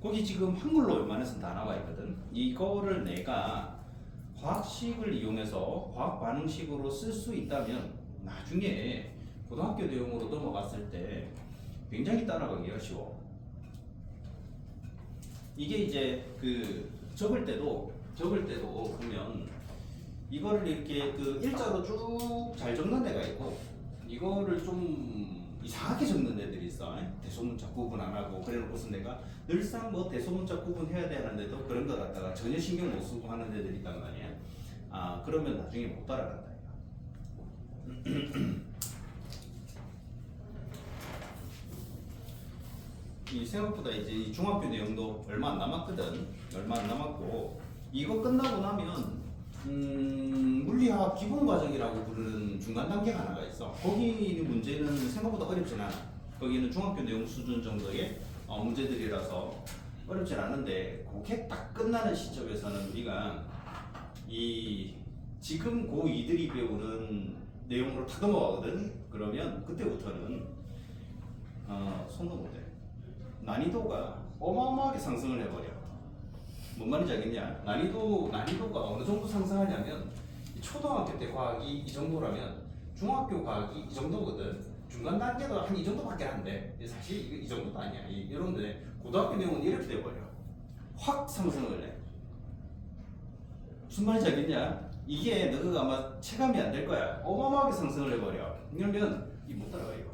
거기 지금 한글로 웬만해서는 다 나와 있거든. 이거를 내가 화학식을 이용해서 화학 반응식으로 쓸 수 있다면 나중에 고등학교 내용으로 넘어갔을 때 굉장히 따라가기가 쉬워. 이게 이제 그 적을 때도 보면 이거를 이렇게 그 일자로 쭉 잘 적는 애가 있고 이거를 좀 이상하게 적는 애들이 있어. 대소문자 구분 안 하고 그래놓고서 내가 늘상 뭐 대소문자 구분해야 돼 하는데도 그런 거 갖다가 전혀 신경 못 쓰고 하는 애들이 있단 말이야. 아 그러면 나중에 못 따라간다. 이 생각보다 이제 이 중학교 내용도 얼마 안 남았거든. 얼마 안 남았고 이거 끝나고 나면 물리학 기본 과정이라고 부르는 중간 단계가 하나가 있어. 거기 있는 문제는 생각보다 어렵진 않아. 거기는 중학교 내용 수준 정도의 문제들이라서 어렵진 않은데 그게 딱 끝나는 시점에서는 우리가 이 지금 고2들이 배우는 내용으로 다 넘어가거든. 그러면 그때부터는 손도 못 대. 난이도가 어마어마하게 상승을 해버려. 뭔 말인지 알겠냐? 난이도가 어느 정도 상승하냐면 초등학교 때 과학이 이 정도라면 중학교 과학이 이 정도거든. 중간 단계도 한 이 정도밖에 안 돼. 사실 이 정도도 아니야. 이런데 고등학교 내용은 이렇게 돼버려. 확 상승을 해. 무슨 말인지 알겠냐? 이게 너가 아마 체감이 안 될 거야. 어마어마하게 상승을 해버려. 그러면 이 못 따라가 이거.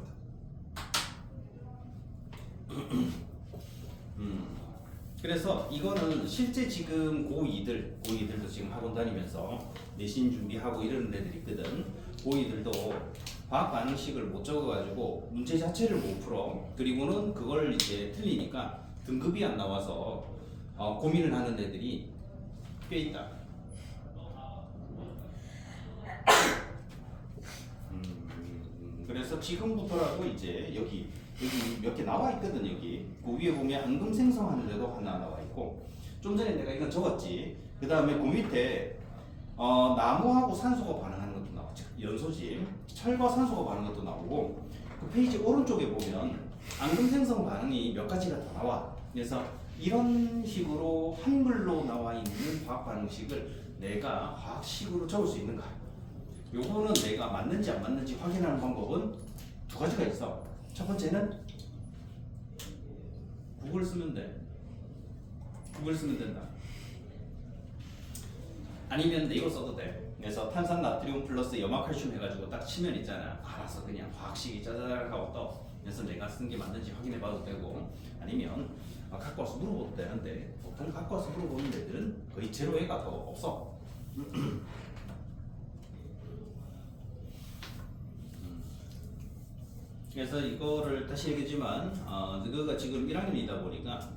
그래서 이거는 실제 지금 고2들도 지금 학원 다니면서 내신 준비하고 이러는 애들이 있거든. 고2들도 화학 반응식을 못 적어가지고 문제 자체를 못 풀어. 그리고는 그걸 이제 틀리니까 등급이 안 나와서 고민을 하는 애들이 꽤 있다. 그래서 지금부터라도 이제 여기 몇 개 나와 있거든. 여기 그 위에 보면 앙금 생성하는 데도 하나 나와 있고 좀 전에 내가 이건 적었지. 그 다음에 그 밑에 나무하고 산소가 반응하는 것도 나와. 연소지 철과 산소가 반응하는 것도 나오고 그 페이지 오른쪽에 보면 앙금 생성 반응이 몇 가지가 다 나와. 그래서 이런 식으로 한글로 나와 있는 화학 반응식을 내가 화학식으로 적을 수 있는가? 요거는 내가 맞는지 안 맞는지 확인하는 방법은 두 가지가 있어. 첫 번째는 구글 쓰면 돼. 구글 쓰면 된다. 아니면 네이버 써도 돼. 그래서 탄산 나트륨 플러스 염화칼슘 해가지고 딱 치면 있잖아. 알아서 그냥 화학식이 짜자작 하고 떠. 그래서 내가 쓴 게 맞는지 확인해봐도 되고, 아니면 갖고 와서 물어봐도 되는데 보통 갖고 와서 물어보는 애들은 거의 제로에가 더 없어. 그래서 이거를 다시 얘기했지만 너가 지금 1학년이다 보니까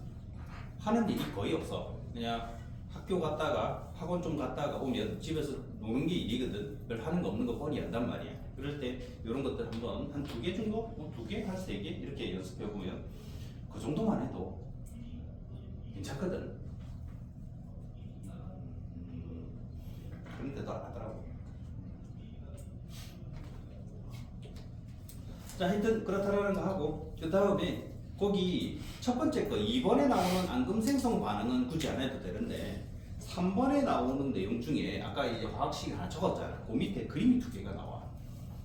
하는 일이 거의 없어. 그냥 학교 갔다가 학원 좀 갔다가 오면 집에서 노는 게 일이거든. 별 하는 거 없는 거 뻔히 안단 말이야. 그럴 때 이런 것들 한번 한 2개 정도? 2개? 한 3개? 이렇게 연습해 보면 그 정도만 해도 괜찮거든. 그런데도 안 하더라고. 자, 하여튼 그렇다라는 거 하고 그 다음에 거기 첫 번째 거 2번에 나오는 앙금 생성 반응은 굳이 안 해도 되는데 3번에 나오는 내용 중에 아까 이제 화학식 하나 적었잖아. 그 밑에 그림이 2개가 나와.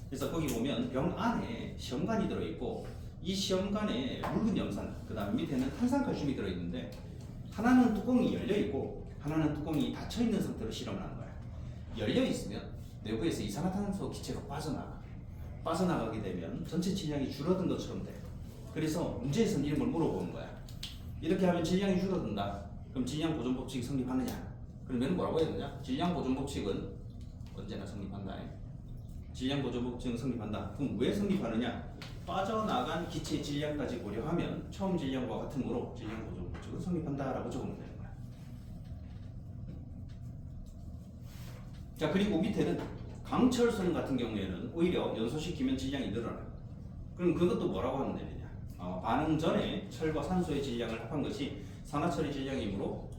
그래서 거기 보면 병 안에 시험관이 들어있고 이 시험관에 묽은 염산, 그 다음 밑에는 탄산칼슘이 들어있는데 하나는 뚜껑이 열려 있고 하나는 뚜껑이 닫혀 있는 상태로 실험을 하는 거야. 열려 있으면 내부에서 이산화탄소 기체가 빠져나가게 되면 전체 질량이 줄어든 것처럼 돼. 그래서 문제에서는 이런 걸 물어보는 거야. 이렇게 하면 질량이 줄어든다. 그럼 질량 보존 법칙이 성립하느냐? 그러면 뭐라고 해야 되냐? 질량 보존 법칙은 언제나 성립한다. 질량 보존 법칙은 성립한다. 그럼 왜 성립하느냐? 빠져나간 기체의 질량까지 고려하면 처음 질량과 같으므로 질량 보존 법칙은 성립한다라고 적으면 되는 거야. 자, 그리고 밑에는 강철선 같은 경우에는 오히려 연소시키면 질량이 늘어나요. 그럼 그것도 뭐라고 하면 되느냐? 반응 전에 철과 산소의 질량을 합한 것이 산화철의 질량이므로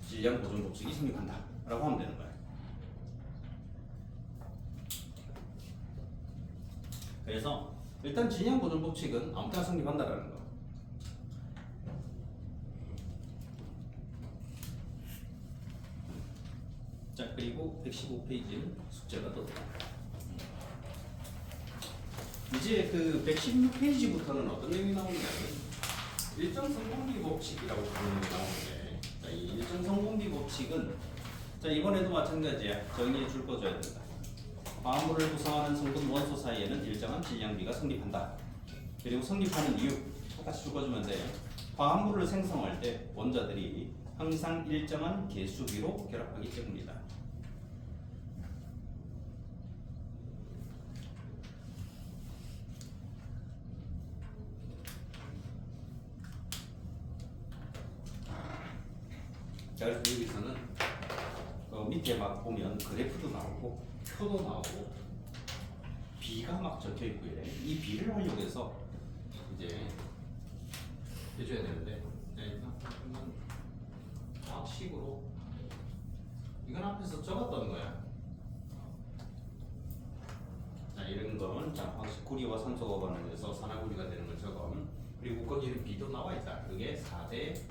질량 보존 법칙이 성립한다라고 하면 되는 거야. 그래서 일단 질량 보존 법칙은 아무 때나 성립한다라는 거. 자, 그리고 115페이지는 숙제가 또 이제 그 116페이지부터는 어떤 내용이 나오느냐면 일정 성공비 법칙이라고 부르는 게 나오는데, 자, 이 일정 성공비 법칙은 자, 이번에도 마찬가지야. 정의해 줄 거 줘야 된다. 화합물을 구성하는 성분 원소 사이에는 일정한 질량비가 성립한다. 그리고 성립하는 이유 똑같이 줄거주면 돼. 화합물을 생성할 때 원자들이 항상 일정한 개수비로 결합하기 때문이다. 자, 그래서 여기서는 밑에 막 보면 그래프도 나오고 표도 나오고 비가 막 적혀 있고요. 이 비를 활용해서 이제 해줘야 되는데, 일단 방식으로 이건 앞에서 적었던 거야. 자, 이런 건 자, 방식 구리와 산소가 반응해서 산화구리가 되는 걸 적어. 그리고 거기는 비도 나와 있다. 그게 4대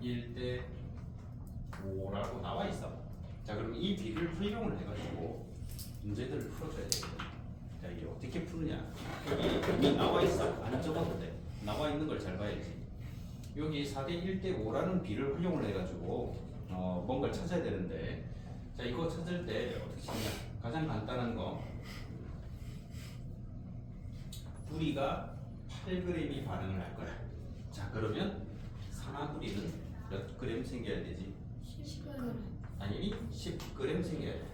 1대 5라고 나와 있어. 자, 그럼 이 비를 활용을 해가지고 문제들을 풀어줘야 되거든. 자, 이게 어떻게 푸느냐? 여기 이미 나와 있어. 안 적어도 돼. 나와 있는 걸 잘 봐야지. 여기 4대 1대 5라는 비를 활용을 해가지고 뭔가를 찾아야 되는데, 자, 이거 찾을 때 어떻게 찾냐? 가장 간단한 거, 구리가 8g이 반응을 할 거야. 자, 그러면 산화구리는 몇 그램 생겨야 되지? 10g. 당연히 10g 생겨야 돼.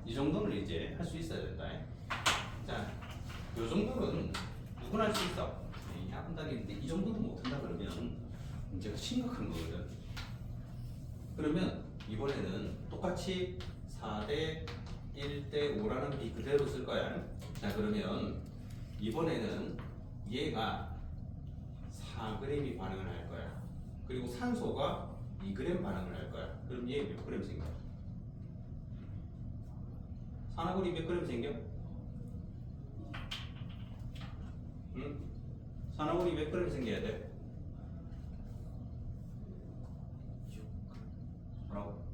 이 정도는 이제 할 수 있어야 된다. 자, 요 정도는 누구나 할 수 있어. 한다는데 이 정도도 못한다 그러면 문제가 심각한 거거든. 그러면 이번에는 똑같이 4대 1대 5라는 비 그대로 쓸 거야. 자, 그러면 이번에는 얘가 4g이 반응을 할 거야. 그리고 산소가 2g 반응을 할 거야. 그럼 얘 몇 그램 생겨? 산화구리 몇 그램 생겨? 응? 산화구리 몇 그램 생겨야 돼? 뭐라고?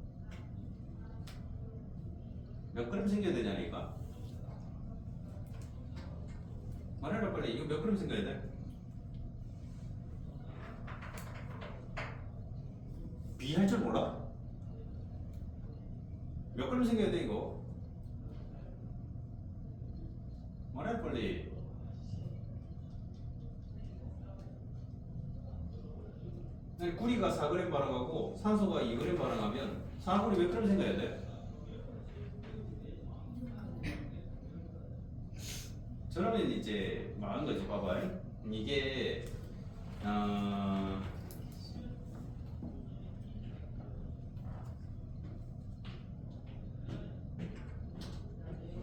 몇 그램 생겨야 되냐니까? 말해라 빨리. 이거 몇 그램 생겨야 돼? 비 할 줄 몰라? 몇 그램 생겨야 돼 이거? 말해 빨리. 아니, 구리가 4g 반응하고 산소가 2g 반응하면 산화구리 몇 그램 생겨야 돼? 저러면 이제 망한 거지. 봐봐. 이게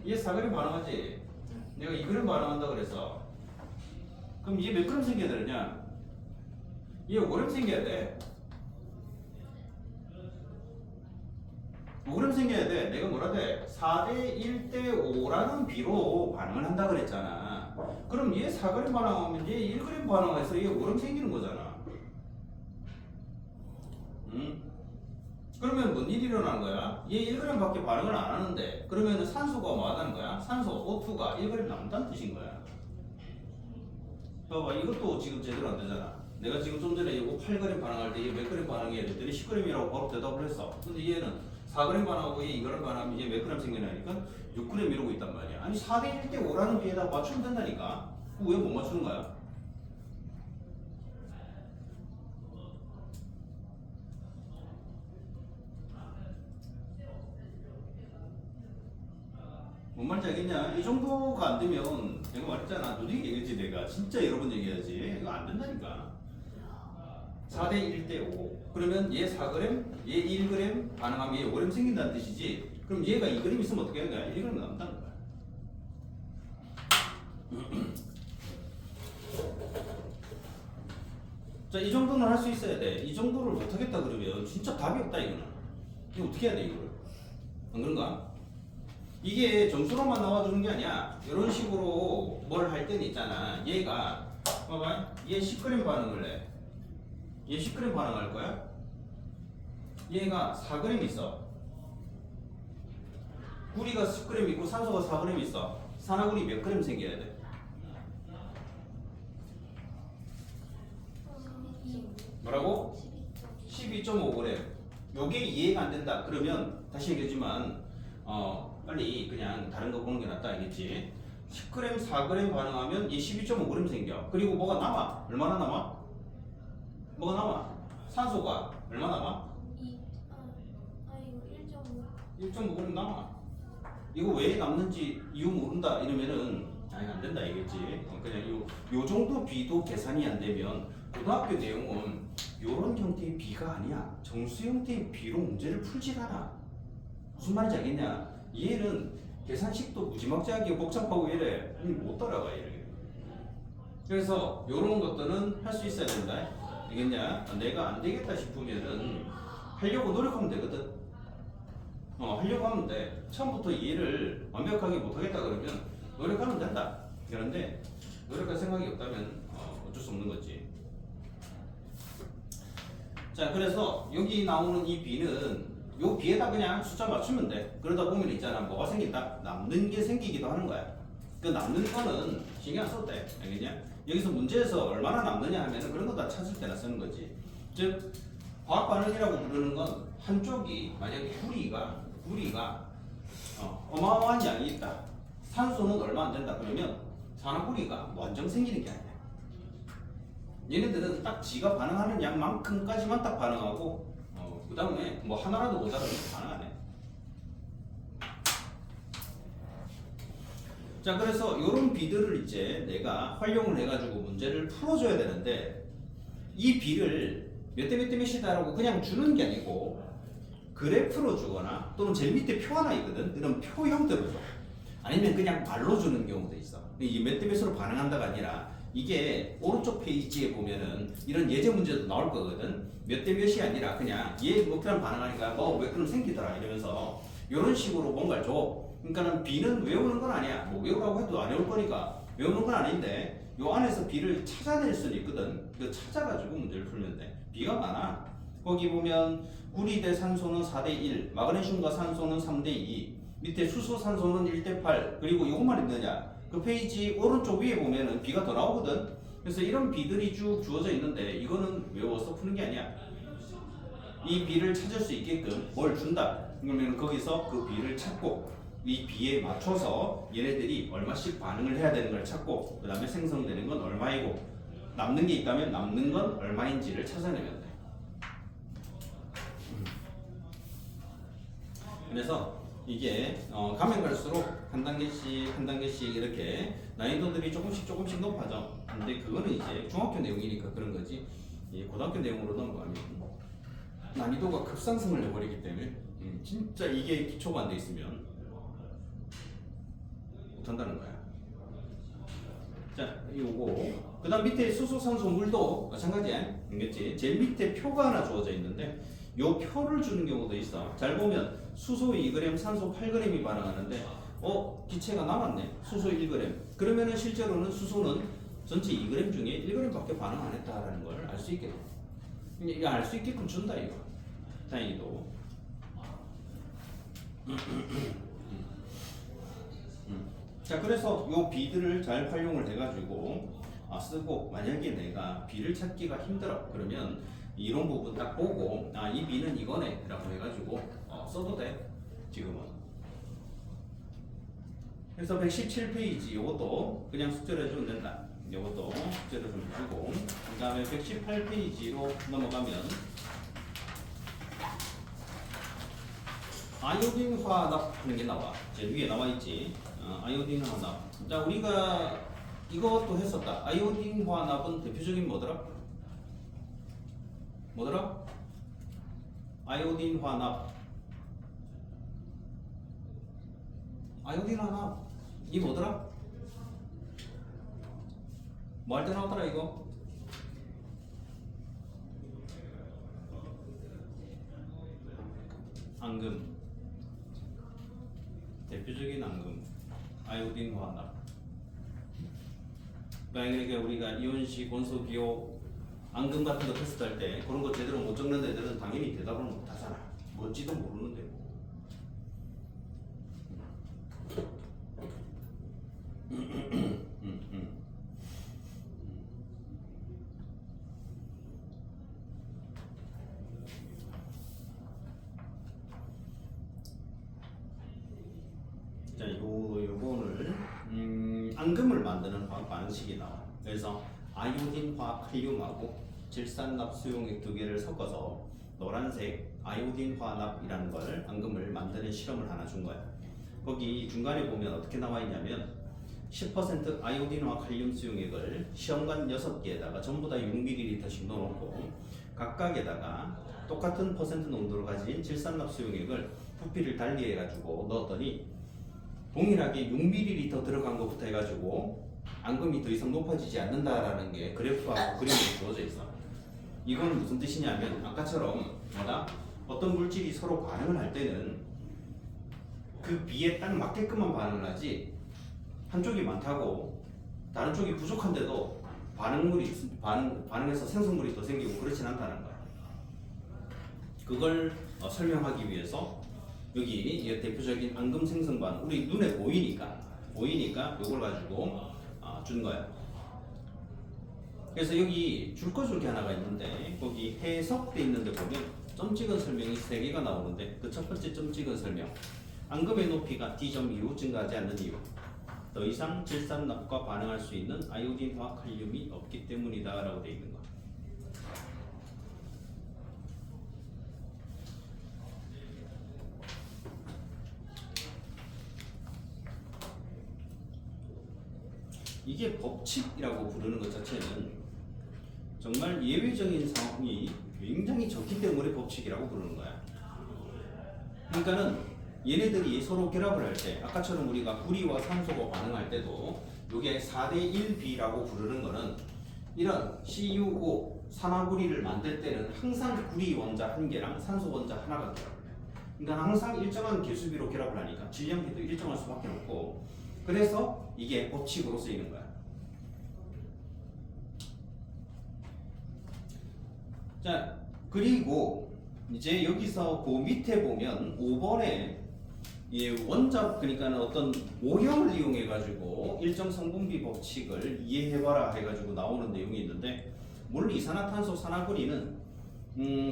얘 4g 반응하지? 내가 2g 반응한다 그랬어. 그럼 얘 몇 g 생겨야 되느냐? 얘 5g 생겨야 돼. 5g 생겨야 돼. 내가 뭐라 돼? 4대 1대 5라는 비로 반응을 한다 그랬잖아. 그럼 얘 4g 반응하면 얘 1g 반응해서 얘 5g 생기는 거잖아. 응? 그러면 뭔 일이 일어나는 거야? 얘 1g밖에 반응을 안 하는데, 그러면 산소가 뭐 하다는 거야? 산소 O2가 1g 남는다는 뜻인 거야. 봐봐, 이것도 지금 제대로 안 되잖아. 내가 지금 좀 전에 이거 8g 반응할 때 이게 몇 g 반응해야 됐더니 10g이라고 바로 대답을 했어. 근데 얘는 4g 반응하고 얘 2g 반응하면 이제 몇 g 생겨나니까 6g 이러고 있단 말이야. 아니 4대 1대 5라는 비에다 맞추면 된다니까. 왜 못 맞추는 거야? 뭔 말인지 알겠냐? 이 정도가 안 되면 내가 말했잖아. 너도 얘기했지 내가. 진짜 여러 번 얘기해야지. 이거 안 된다니까. 4대 1대 5. 그러면 얘 4g, 얘 1g 반응하면 얘 5g 생긴다는 뜻이지. 그럼 얘가 2g 있으면 어떻게 하는 거야? 1g 남는다는 거야. 자, 이 정도는 할 수 있어야 돼. 이 정도를 못하겠다 그러면 진짜 답이 없다 이거는. 이거 어떻게 해야 돼 이거를? 안 그런가? 이게 점수로만 나와주는 게 아니야. 이런 식으로 뭘 할 때는 있잖아. 얘가 봐봐. 얘 10g 반응을 해. 얘 10g 반응할 거야. 얘가 4g 있어. 구리가 10g 있고 산소가 4g 있어. 산화군이 몇 g 생겨야 돼? 뭐라고? 12.5g. 요게 이해가 안 된다. 그러면 다시 얘기하지만 빨리 그냥 다른 거 보는 게 낫다 알겠지? 10g, 4g 반응하면 얘 12.5g 생겨. 그리고 뭐가 남아? 얼마나 남아? 뭐가 남아? 산소가 얼마 남아? 이거 1.5g 남아. 이거 왜 남는지 이유 모른다 이러면은 아니 안 된다 이겠지. 그냥 요 정도 비도 계산이 안 되면 고등학교 내용은 요런 형태의 비가 아니야. 정수 형태의 비로 문제를 풀지 않아. 무슨 말인지 알겠냐? 얘는 계산식도 무지막지하게 복잡하고 이래. 못 따라가 이래. 그래서 요런 것들은 할 수 있어야 된다. 알겠냐? 내가 안 되겠다 싶으면은 하려고 노력하면 되거든. 하려고 하면 돼. 처음부터 이해를 완벽하게 못하겠다 그러면 노력하면 된다. 그런데 노력할 생각이 없다면 어쩔 수 없는 거지. 자, 그래서 여기 나오는 이 B는 요 B에다 그냥 숫자 맞추면 돼. 그러다 보면 있잖아. 뭐가 생긴다? 남는 게 생기기도 하는 거야. 그 남는 거는 신경 안 써도 돼. 알겠냐? 여기서 문제에서 얼마나 남느냐 하면은 그런 거 다 찾을 때나 쓰는 거지. 즉, 과학 반응이라고 부르는 건 한쪽이 만약에 구리가 어마어마한 양이 있다. 산소는 얼마 안 된다. 그러면 산화구리가 완전 생기는 게 아니야. 얘네들은 딱 지가 반응하는 양만큼까지만 딱 반응하고 그 다음에 뭐 하나라도 모자라면 반응 안 해. 자, 그래서 이런 비들을 이제 내가 활용을 해가지고 문제를 풀어줘야 되는데 이 비를 몇 대 몇 대 몇이다라고 그냥 주는 게 아니고 그래프로 주거나 또는 제일 밑에 표 하나 있거든. 이런 표 형태로 줘. 아니면 그냥 말로 주는 경우도 있어. 이게 몇 대 몇으로 반응한다가 아니라 이게 오른쪽 페이지에 보면은 이런 예제 문제도 나올 거거든. 몇 대 몇이 아니라 그냥 얘 몇 그램 반응하니까 뭐 몇 그램 생기더라 이러면서 이런 식으로 뭔가를 줘. 그러니까는 B는 외우는 건 아니야. 뭐 외우라고 해도 안 외울 거니까 외우는 건 아닌데 요 안에서 B를 찾아낼 수는 있거든. 그 찾아가지고 문제를 풀면 돼. B가 많아. 거기 보면 구리 대 산소는 4대 1, 마그네슘과 산소는 3대 2, 밑에 수소 산소는 1대 8. 그리고 이것만 있느냐? 그 페이지 오른쪽 위에 보면은 B가 더 나오거든. 그래서 이런 B들이 쭉 주어져 있는데 이거는 외워서 푸는 게 아니야. 이 B를 찾을 수 있게끔 뭘 준다. 그러면 거기서 그 B를 찾고 이 B에 맞춰서 얘네들이 얼마씩 반응을 해야 되는 걸 찾고 그 다음에 생성되는 건 얼마이고 남는 게 있다면 남는 건 얼마인지를 찾아내면 돼. 그래서 이게 가면 갈수록 한 단계씩 이렇게 난이도들이 조금씩 높아져. 근데 그거는 이제 중학교 내용이니까 그런 거지. 이 고등학교 내용으로 넘어가면 난이도가 급상승을 해버리기 때문에 진짜 이게 기초가 안 돼 있으면 못한다는 거야. 자, 요거. 그 다음 밑에 수소, 산소, 물도 마찬가지야. 알겠지? 제일 밑에 표가 하나 주어져 있는데 요 표를 주는 경우도 있어. 잘 보면 수소 2g, 산소 8g이 반응하는데 기체가 남았네. 수소 1g. 그러면은 실제로는 수소는 전체 2g 중에 1g밖에 반응 안 했다라는 걸 알 수 있게 돼. 알 수 있게끔 준다 이거. 다행히도. 자, 그래서 요 B들을 잘 활용을 해가지고 쓰고 만약에 내가 B를 찾기가 힘들어 그러면 이런 부분 딱 보고 이 B는 이거네 라고 해가지고 써도 돼 지금은. 그래서 117페이지 요것도 그냥 숙제를 해주면 된다. 요것도 숙제를 좀 해주고 그 다음에 118페이지로 넘어가면 아이오딘 화납 하는 게 나와. 제 위에 나와 있지. 아이오딘 화납. 자, 우리가 이것도 했었다. 아이오딘 화납은 대표적인 뭐더라? 뭐더라? 아이오딘 화납. 아이오딘 화납. 이 뭐더라? 뭐 할 때 나왔더라 이거? 앙금. 대표적인 앙금. 아이오딘 화합. 그러니까 우리가 이온시, 권소, 기호, 앙금 같은 거 테스트할 때 그런 거 제대로 못 적는 애들은 당연히 대답을 못 하잖아. 뭔지도 모르는데. 자, 요거를 앙금을 만드는 화학 반응식이 나와. 그래서 아이오딘화 칼륨하고 질산납 수용액 두 개를 섞어서 노란색 아이오딘 화납이라는 걸 앙금을 만드는 실험을 하나 준 거야. 거기 중간에 보면 어떻게 나와 있냐면 10% 아이오딘화 칼륨 수용액을 시험관 6개에다가 전부 다 6ml씩 넣어놓고 각각에다가 똑같은 퍼센트 농도를 가진 질산납 수용액을 부피를 달리 해가지고 넣었더니 동일하게 6ml 들어간 것부터 해가지고 앙금이 더 이상 높아지지 않는다라는 게 그래프하고 그림으로 주어져 있어. 이건 무슨 뜻이냐면 아까처럼 어떤 물질이 서로 반응을 할 때는 그 비에 딱 맞게끔만 반응을 하지 한쪽이 많다고 다른 쪽이 부족한데도 반응해서 생성물이 더 생기고 그렇진 않다는 거야. 그걸 설명하기 위해서 여기 대표적인 앙금 생성반 우리 눈에 보이니까 이걸 가지고 준 거야. 그래서 여기 줄 하나가 있는데 거기 해석돼 있는데 보면 점 찍은 설명이 3개가 나오는데 그 첫 번째 점 찍은 설명 앙금의 높이가 D점 이후 증가하지 않는 이유 더 이상 질산납과 반응할 수 있는 아이오딘화 칼륨이 없기 때문이다 라고 되어 있는 거야. 이게 법칙이라고 부르는 것 자체는 정말 예외적인 상황이 굉장히 적기 때문에 법칙이라고 부르는 거야. 그러니까는 얘네들이 서로 결합을 할 때 아까처럼 우리가 구리와 산소가 반응할 때도 이게 4대1B라고 부르는 거는 이런 CuO 산화구리를 만들 때는 항상 구리 원자 1개랑 산소 원자 하나가 결합을 해. 그러니까 항상 일정한 개수비로 결합을 하니까 질량비도 일정할 수밖에 없고 그래서 이게 법칙으로 쓰이는 거야. 자, 그리고 이제 여기서 그 밑에 보면 5번에 원자 그러니까 어떤 모형을 이용해 가지고 일정 성분비 법칙을 이해해봐라 해가지고 나오는 내용이 있는데 물론 이산화탄소 산화구리는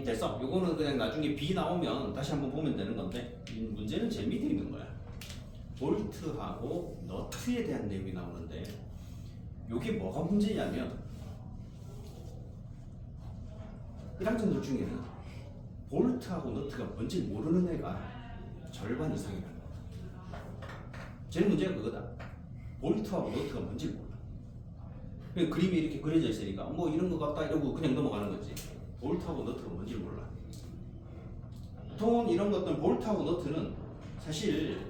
됐어. 요거는 그냥 나중에 B 나오면 다시 한번 보면 되는 건데 문제는 제일 밑에 있는 거야. 볼트하고 너트에 대한 내용이 나오는데 요게 뭐가 문제냐면 1학년들 중에는 볼트하고 너트가 뭔지 모르는 애가 절반 이상이라는 거야. 제일 문제가 그거다. 볼트하고 너트가 뭔지 몰라. 그냥 그림이 이렇게 그려져 있으니까 뭐 이런 거 같다 이러고 그냥 넘어가는 거지. 볼트하고 너트가 뭔지 몰라. 보통 이런 것들 볼트하고 너트는 사실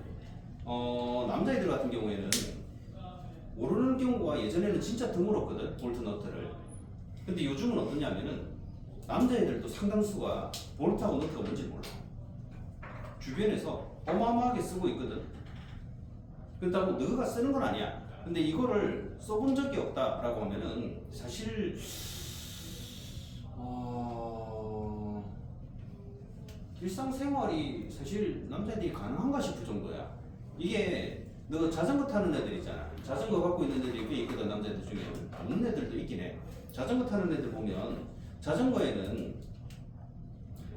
남자애들 같은 경우에는 모르는 경우가 예전에는 진짜 드물었거든. 볼트 너트를. 근데 요즘은 어떠냐면은 남자애들도 상당수가 볼트하고 너트가 뭔지 몰라. 주변에서 어마어마하게 쓰고 있거든. 그렇다고 너가 쓰는 건 아니야. 근데 이거를 써본 적이 없다라고 하면은 사실 일상생활이 사실 남자애들이 가능한가 싶을 정도야. 이게 너 자전거 타는 애들 있잖아. 자전거 갖고 있는 애들이 꽤 있거든. 남자애들 중에 없는 애들도 있긴 해. 자전거 타는 애들 보면 자전거에는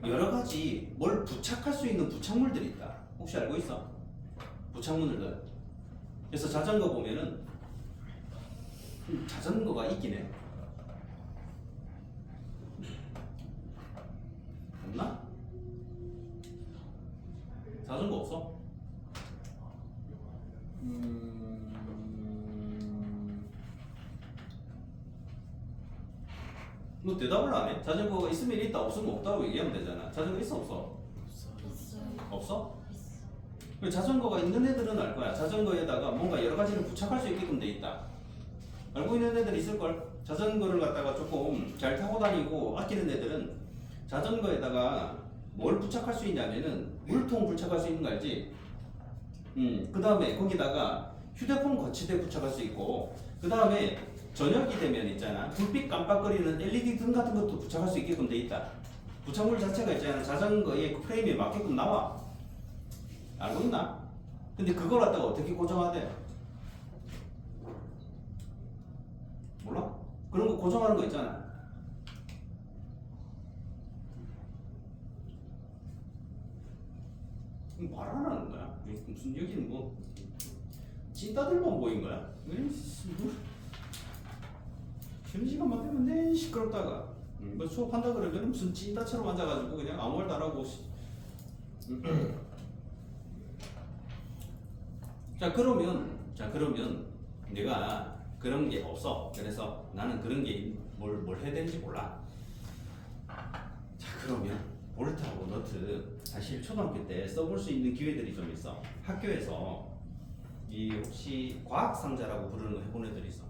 여러 가지 뭘 부착할 수 있는 부착물들이 있다. 혹시 알고 있어? 부착물들. 그래서 자전거 보면은 자전거가 있긴 해. 없나? 자전거 없어? 뭐 대답을 안 해? 자전거가 있으면 있다, 없으면 없다고 얘기하면 되잖아. 자전거 있어, 없어? 없어? 그리고 자전거가 있는 애들은 알 거야. 자전거에다가 뭔가 여러 가지를 부착할 수 있게끔 돼 있다. 알고 있는 애들 있을걸? 자전거를 갖다가 조금 잘 타고 다니고 아끼는 애들은 자전거에다가 뭘 부착할 수 있냐면은 물통 부착할 수 있는 거 알지? 그 다음에 거기다가 휴대폰 거치대 부착할 수 있고, 그 다음에 저녁이 되면 있잖아, 불빛 깜빡거리는 LED 등 같은 것도 부착할 수 있게끔 돼 있다. 부착물 자체가 있잖아, 자전거의 그 프레임에 맞게끔 나와. 알고 있나? 근데 그걸 갖다가 어떻게 고정하대? 몰라? 그런 거 고정하는 거 있잖아. 말 안 하는 거야? 무슨 여기는 뭐 찐따들만 보인 거야? 쉬는 시간만 되면 내 시끄럽다가 뭐 수업한다 그러면 무슨 찐따처럼 앉아가지고 그냥 아무 말도 안 하고. 자 그러면 내가 그런 게 없어. 그래서 나는 그런 게 뭘 해야 되는지 몰라. 자 그러면 볼트하고 너트 사실 초등학교 때 써볼 수 있는 기회들이 좀 있어. 학교에서 이 혹시 과학 상자라고 부르는 거 해본 애들 있어.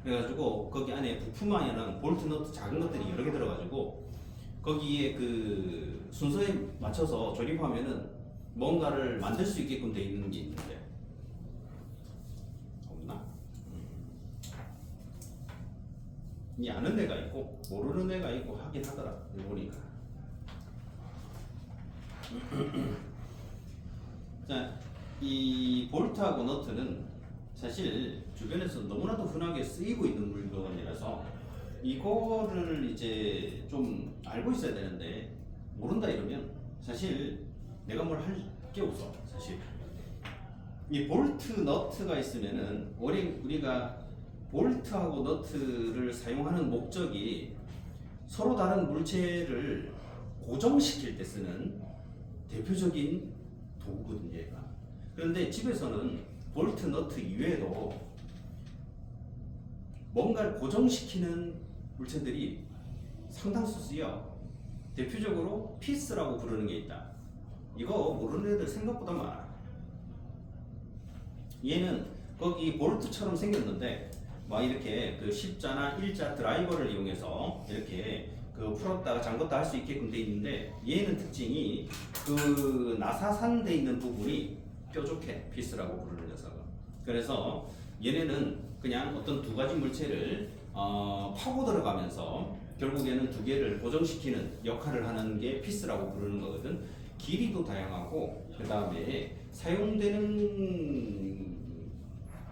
그래가지고 거기 안에 부품 안에는 볼트 너트 작은 것들이 여러 개 들어가지고 거기에 그 순서에 맞춰서 조립하면은 뭔가를 만들 수 있게끔 돼 있는 게 있는데 없나? 이 아는 애가 있고 모르는 애가 있고 하긴 하더라. 보니까. 자, 이 볼트하고 너트는 사실 주변에서 너무나도 흔하게 쓰이고 있는 물건이라서 이거를 이제 좀 알고 있어야 되는데 모른다 이러면 사실 내가 뭘 할 게 없어. 사실 이 볼트 너트가 있으면은 우리가 볼트하고 너트를 사용하는 목적이 서로 다른 물체를 고정시킬 때 쓰는 대표적인 도구거든요, 얘가. 그런데 집에서는 볼트 너트 이외에도 뭔가를 고정시키는 물체들이 상당수 쓰여. 대표적으로 피스라고 부르는 게 있다. 이거 모르는 애들 생각보다 많아. 얘는 거기 볼트처럼 생겼는데 막 이렇게 그 십자나 일자 드라이버를 이용해서 이렇게 그 풀었다가 잠궜다 할 수 있게끔 돼 있는데 얘는 특징이 그 나사산 돼 있는 부분이 뾰족해. 피스라고 부르는 녀석은. 그래서 얘네는 그냥 어떤 두 가지 물체를 파고 들어가면서 결국에는 두 개를 고정시키는 역할을 하는 게 피스라고 부르는 거거든. 길이도 다양하고 그 다음에 사용되는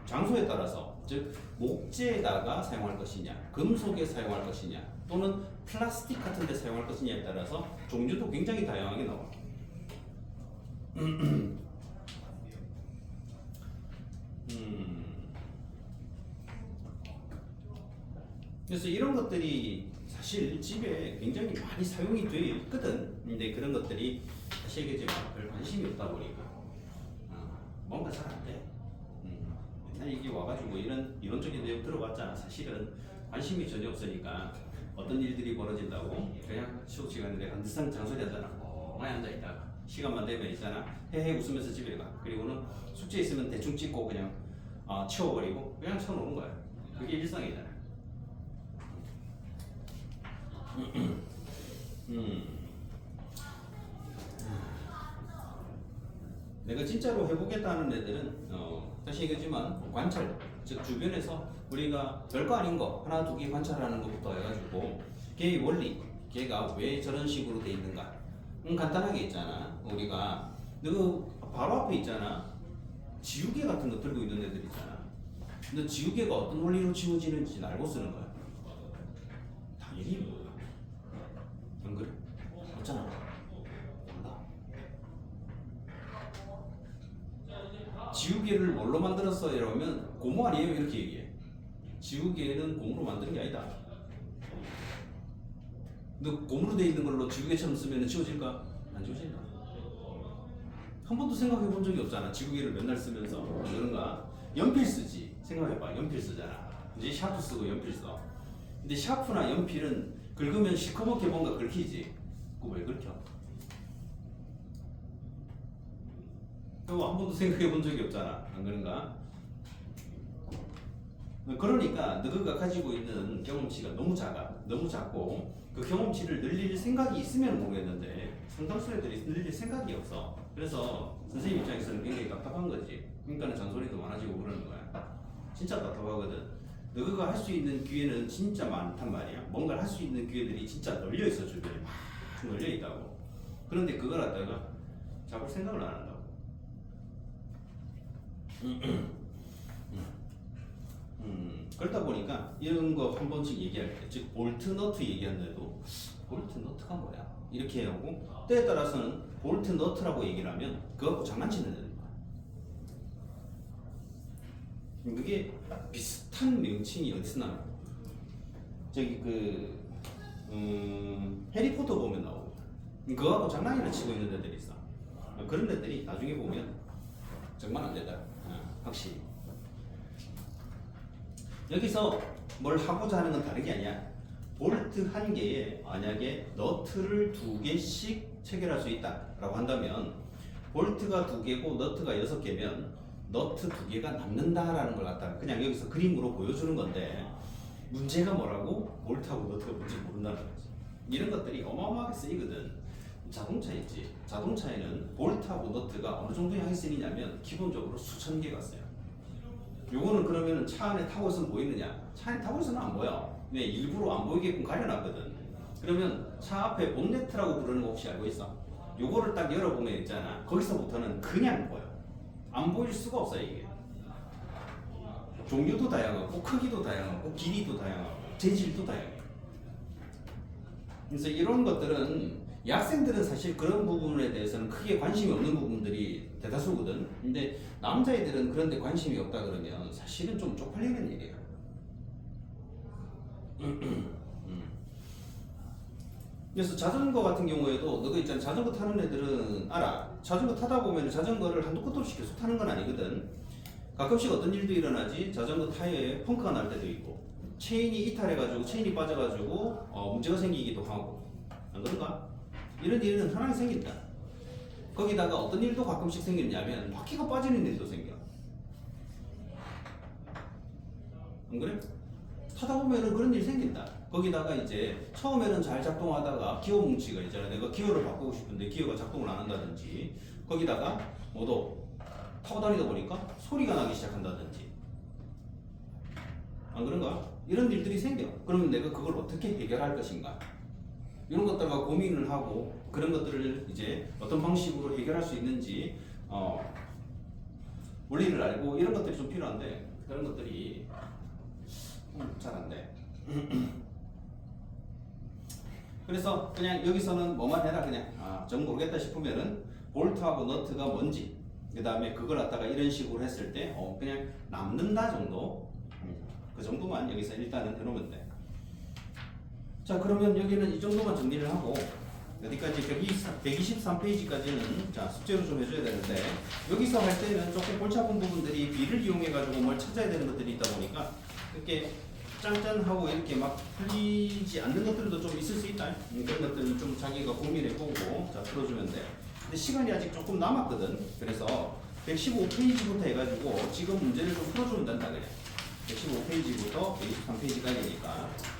장소에 따라서, 즉 목재에다가 사용할 것이냐, 금속에 사용할 것이냐, 또는 플라스틱 같은 데 사용할 것이냐에 따라서 종류도 굉장히 다양하게 나와. 그래서 이런 것들이 사실 집에 굉장히 많이 사용이 돼 있거든. 근데 그런 것들이 사실 이게 별 관심이 없다 보니까 뭔가 잘 안 돼. 맨날 이게 와가지고 이런 이론적인 내용 들어봤잖아. 사실은 관심이 전혀 없으니까 어떤 일들이 벌어진다고 그냥 수업 시간에 내가 한듯한 장소에 하잖아. 멍하니 앉아 있다가 시간만 되면 있잖아. 헤헤 웃으면서 집에 가. 그리고는 숙제 있으면 대충 찍고 그냥 치워버리고 그냥 쳐놓는 거야. 그게 일상이잖아. 내가 진짜로 해보겠다는 애들은 다시 얘기했지만 관찰, 즉 주변에서 우리가 별거 아닌 거 하나 두 개 관찰하는 것부터 해가지고 걔의 원리, 걔가 왜 저런 식으로 돼 있는가. 간단하게 있잖아. 우리가 너 바로 앞에 있잖아. 지우개 같은 거 들고 있는 애들 있잖아. 근데 지우개가 어떤 원리로 지워지는지 알고 쓰는 거야. 당연히 안 그래? 없잖아. 몰라. 지우개를 뭘로 만들었어? 이러면 고무 아니에요? 이렇게 얘기해. 지우개는 고무로 만드는 게 아니다. 근데 고무로 돼 있는 걸로 지우개처럼 쓰면 지워질까? 안 지워진다. 한 번도 생각해 본 적이 없잖아. 지우개를 맨날 쓰면서 그런가? 연필 쓰지. 생각해봐. 연필 쓰잖아. 이제 샤프 쓰고 연필 써. 근데 샤프나 연필은 긁으면 시커멓게 뭔가 긁히지. 그거 왜 긁혀? 그거 한 번도 생각해 본 적이 없잖아. 안 그런가? 그러니까 너가 가지고 있는 경험치가 너무 작아. 너무 작고 그 경험치를 늘릴 생각이 있으면 모르겠는데 상당수 애들이 늘릴 생각이 없어. 그래서 선생님 입장에서는 굉장히 답답한 거지. 그러니까 잔소리도 많아지고 그러는 거야. 진짜 답답하거든. 너가 할 수 있는 기회는 진짜 많단 말이야. 뭔가를 할 수 있는 기회들이 진짜 널려 있어. 주변에 막 널려 있다고. 그런데 그걸 갖다가 잡을 생각을 안 한다고. 그러다 보니까 이런 거 한 번씩 얘기할 때, 즉 볼트 너트 얘기하는데도 볼트 너트가 뭐야? 이렇게 하고 때에 따라서는 볼트 너트라고 얘기를 하면 그거 장난치는 애들. 그게 비슷한 명칭이 어디서 나와요? 저기 해리포터 보면 나오고 그거하고 장난이나 치고 있는 애들이 있어. 그런 애들이 나중에 보면 정말 안 된다. 확실히. 여기서 뭘 하고자 하는 건 다른 게 아니야. 볼트 한 개에 만약에 너트를 2개씩 체결할 수 있다라고 한다면 볼트가 2개고 너트가 6개면 너트 2개가 남는다라는 걸 갖다가 그냥 여기서 그림으로 보여주는 건데 문제가 뭐라고? 볼트하고 너트가 뭔지 모른다는 거지. 이런 것들이 어마어마하게 쓰이거든. 자동차 있지. 자동차에는 볼트하고 너트가 어느 정도 향이 쓰이냐면 기본적으로 수천 개가 써요. 요거는 그러면 차 안에 타고 있으면 보이느냐? 차 안에 타고 있으면 안 보여. 왜? 일부러 안 보이게끔 가려놨거든. 그러면 차 앞에 본네트라고 부르는 거 혹시 알고 있어? 요거를 딱 열어보면 있잖아. 거기서부터는 그냥 보여. 안 보일 수가 없어 이게. 종류도 다양하고 크기도 다양하고 길이도 다양하고 재질도 다양해. 그래서 이런 것들은 여학생들은 사실 그런 부분에 대해서는 크게 관심이 없는 부분들이 대다수거든. 근데 남자애들은 그런 데 관심이 없다 그러면 사실은 좀 쪽팔리는 일이에요. 그래서 자전거 같은 경우에도 너가 있잖아. 자전거 타는 애들은 알아. 자전거 타다 보면 자전거를 한두 끝도 없이 계속 타는 건 아니거든. 가끔씩 어떤 일도 일어나지. 자전거 타이어에 펑크가 날 때도 있고 체인이 이탈해가지고 체인이 빠져가지고 문제가 생기기도 하고. 안 그런가? 이런 일은 흔하게 생긴다. 거기다가 어떤 일도 가끔씩 생기냐면 바퀴가 빠지는 일도 생겨. 안 그래? 타다 보면은 그런 일이 생긴다. 거기다가 이제 처음에는 잘 작동하다가 기어 뭉치가 있잖아. 내가 기어를 바꾸고 싶은데 기어가 작동을 안 한다든지 거기다가 뭐도 타고 다니다 보니까 소리가 나기 시작한다든지 안 그런가? 이런 일들이 생겨. 그러면 내가 그걸 어떻게 해결할 것인가? 이런 것들과 고민을 하고 그런 것들을 이제 어떤 방식으로 해결할 수 있는지 원리를 알고 이런 것들이 좀 필요한데 그런 것들이 잘 안 돼. 그래서 그냥 여기서는 뭐만 해라 그냥 정 모르겠다 싶으면은 볼트하고 너트가 뭔지 그 다음에 그걸 갖다가 이런 식으로 했을 때 그냥 남는다 정도 그 정도만 여기서 일단은 해놓으면 돼. 자 그러면 여기는 이 정도만 정리를 하고 여기까지 123페이지까지는 자 숙제로 좀 해줘야 되는데 여기서 할 때는 조금 골치 아픈 부분들이 B를 이용해 가지고 뭘 찾아야 되는 것들이 있다 보니까 이렇게 짠짠하고 이렇게 막 풀리지 않는 것들도 좀 있을 수 있다. 그런 것들은 좀 자기가 고민해보고 자 풀어주면 돼. 근데 시간이 아직 조금 남았거든. 그래서 115페이지부터 해가지고 지금 문제를 좀 풀어주면 된다 그래. 115페이지부터 123페이지까지니까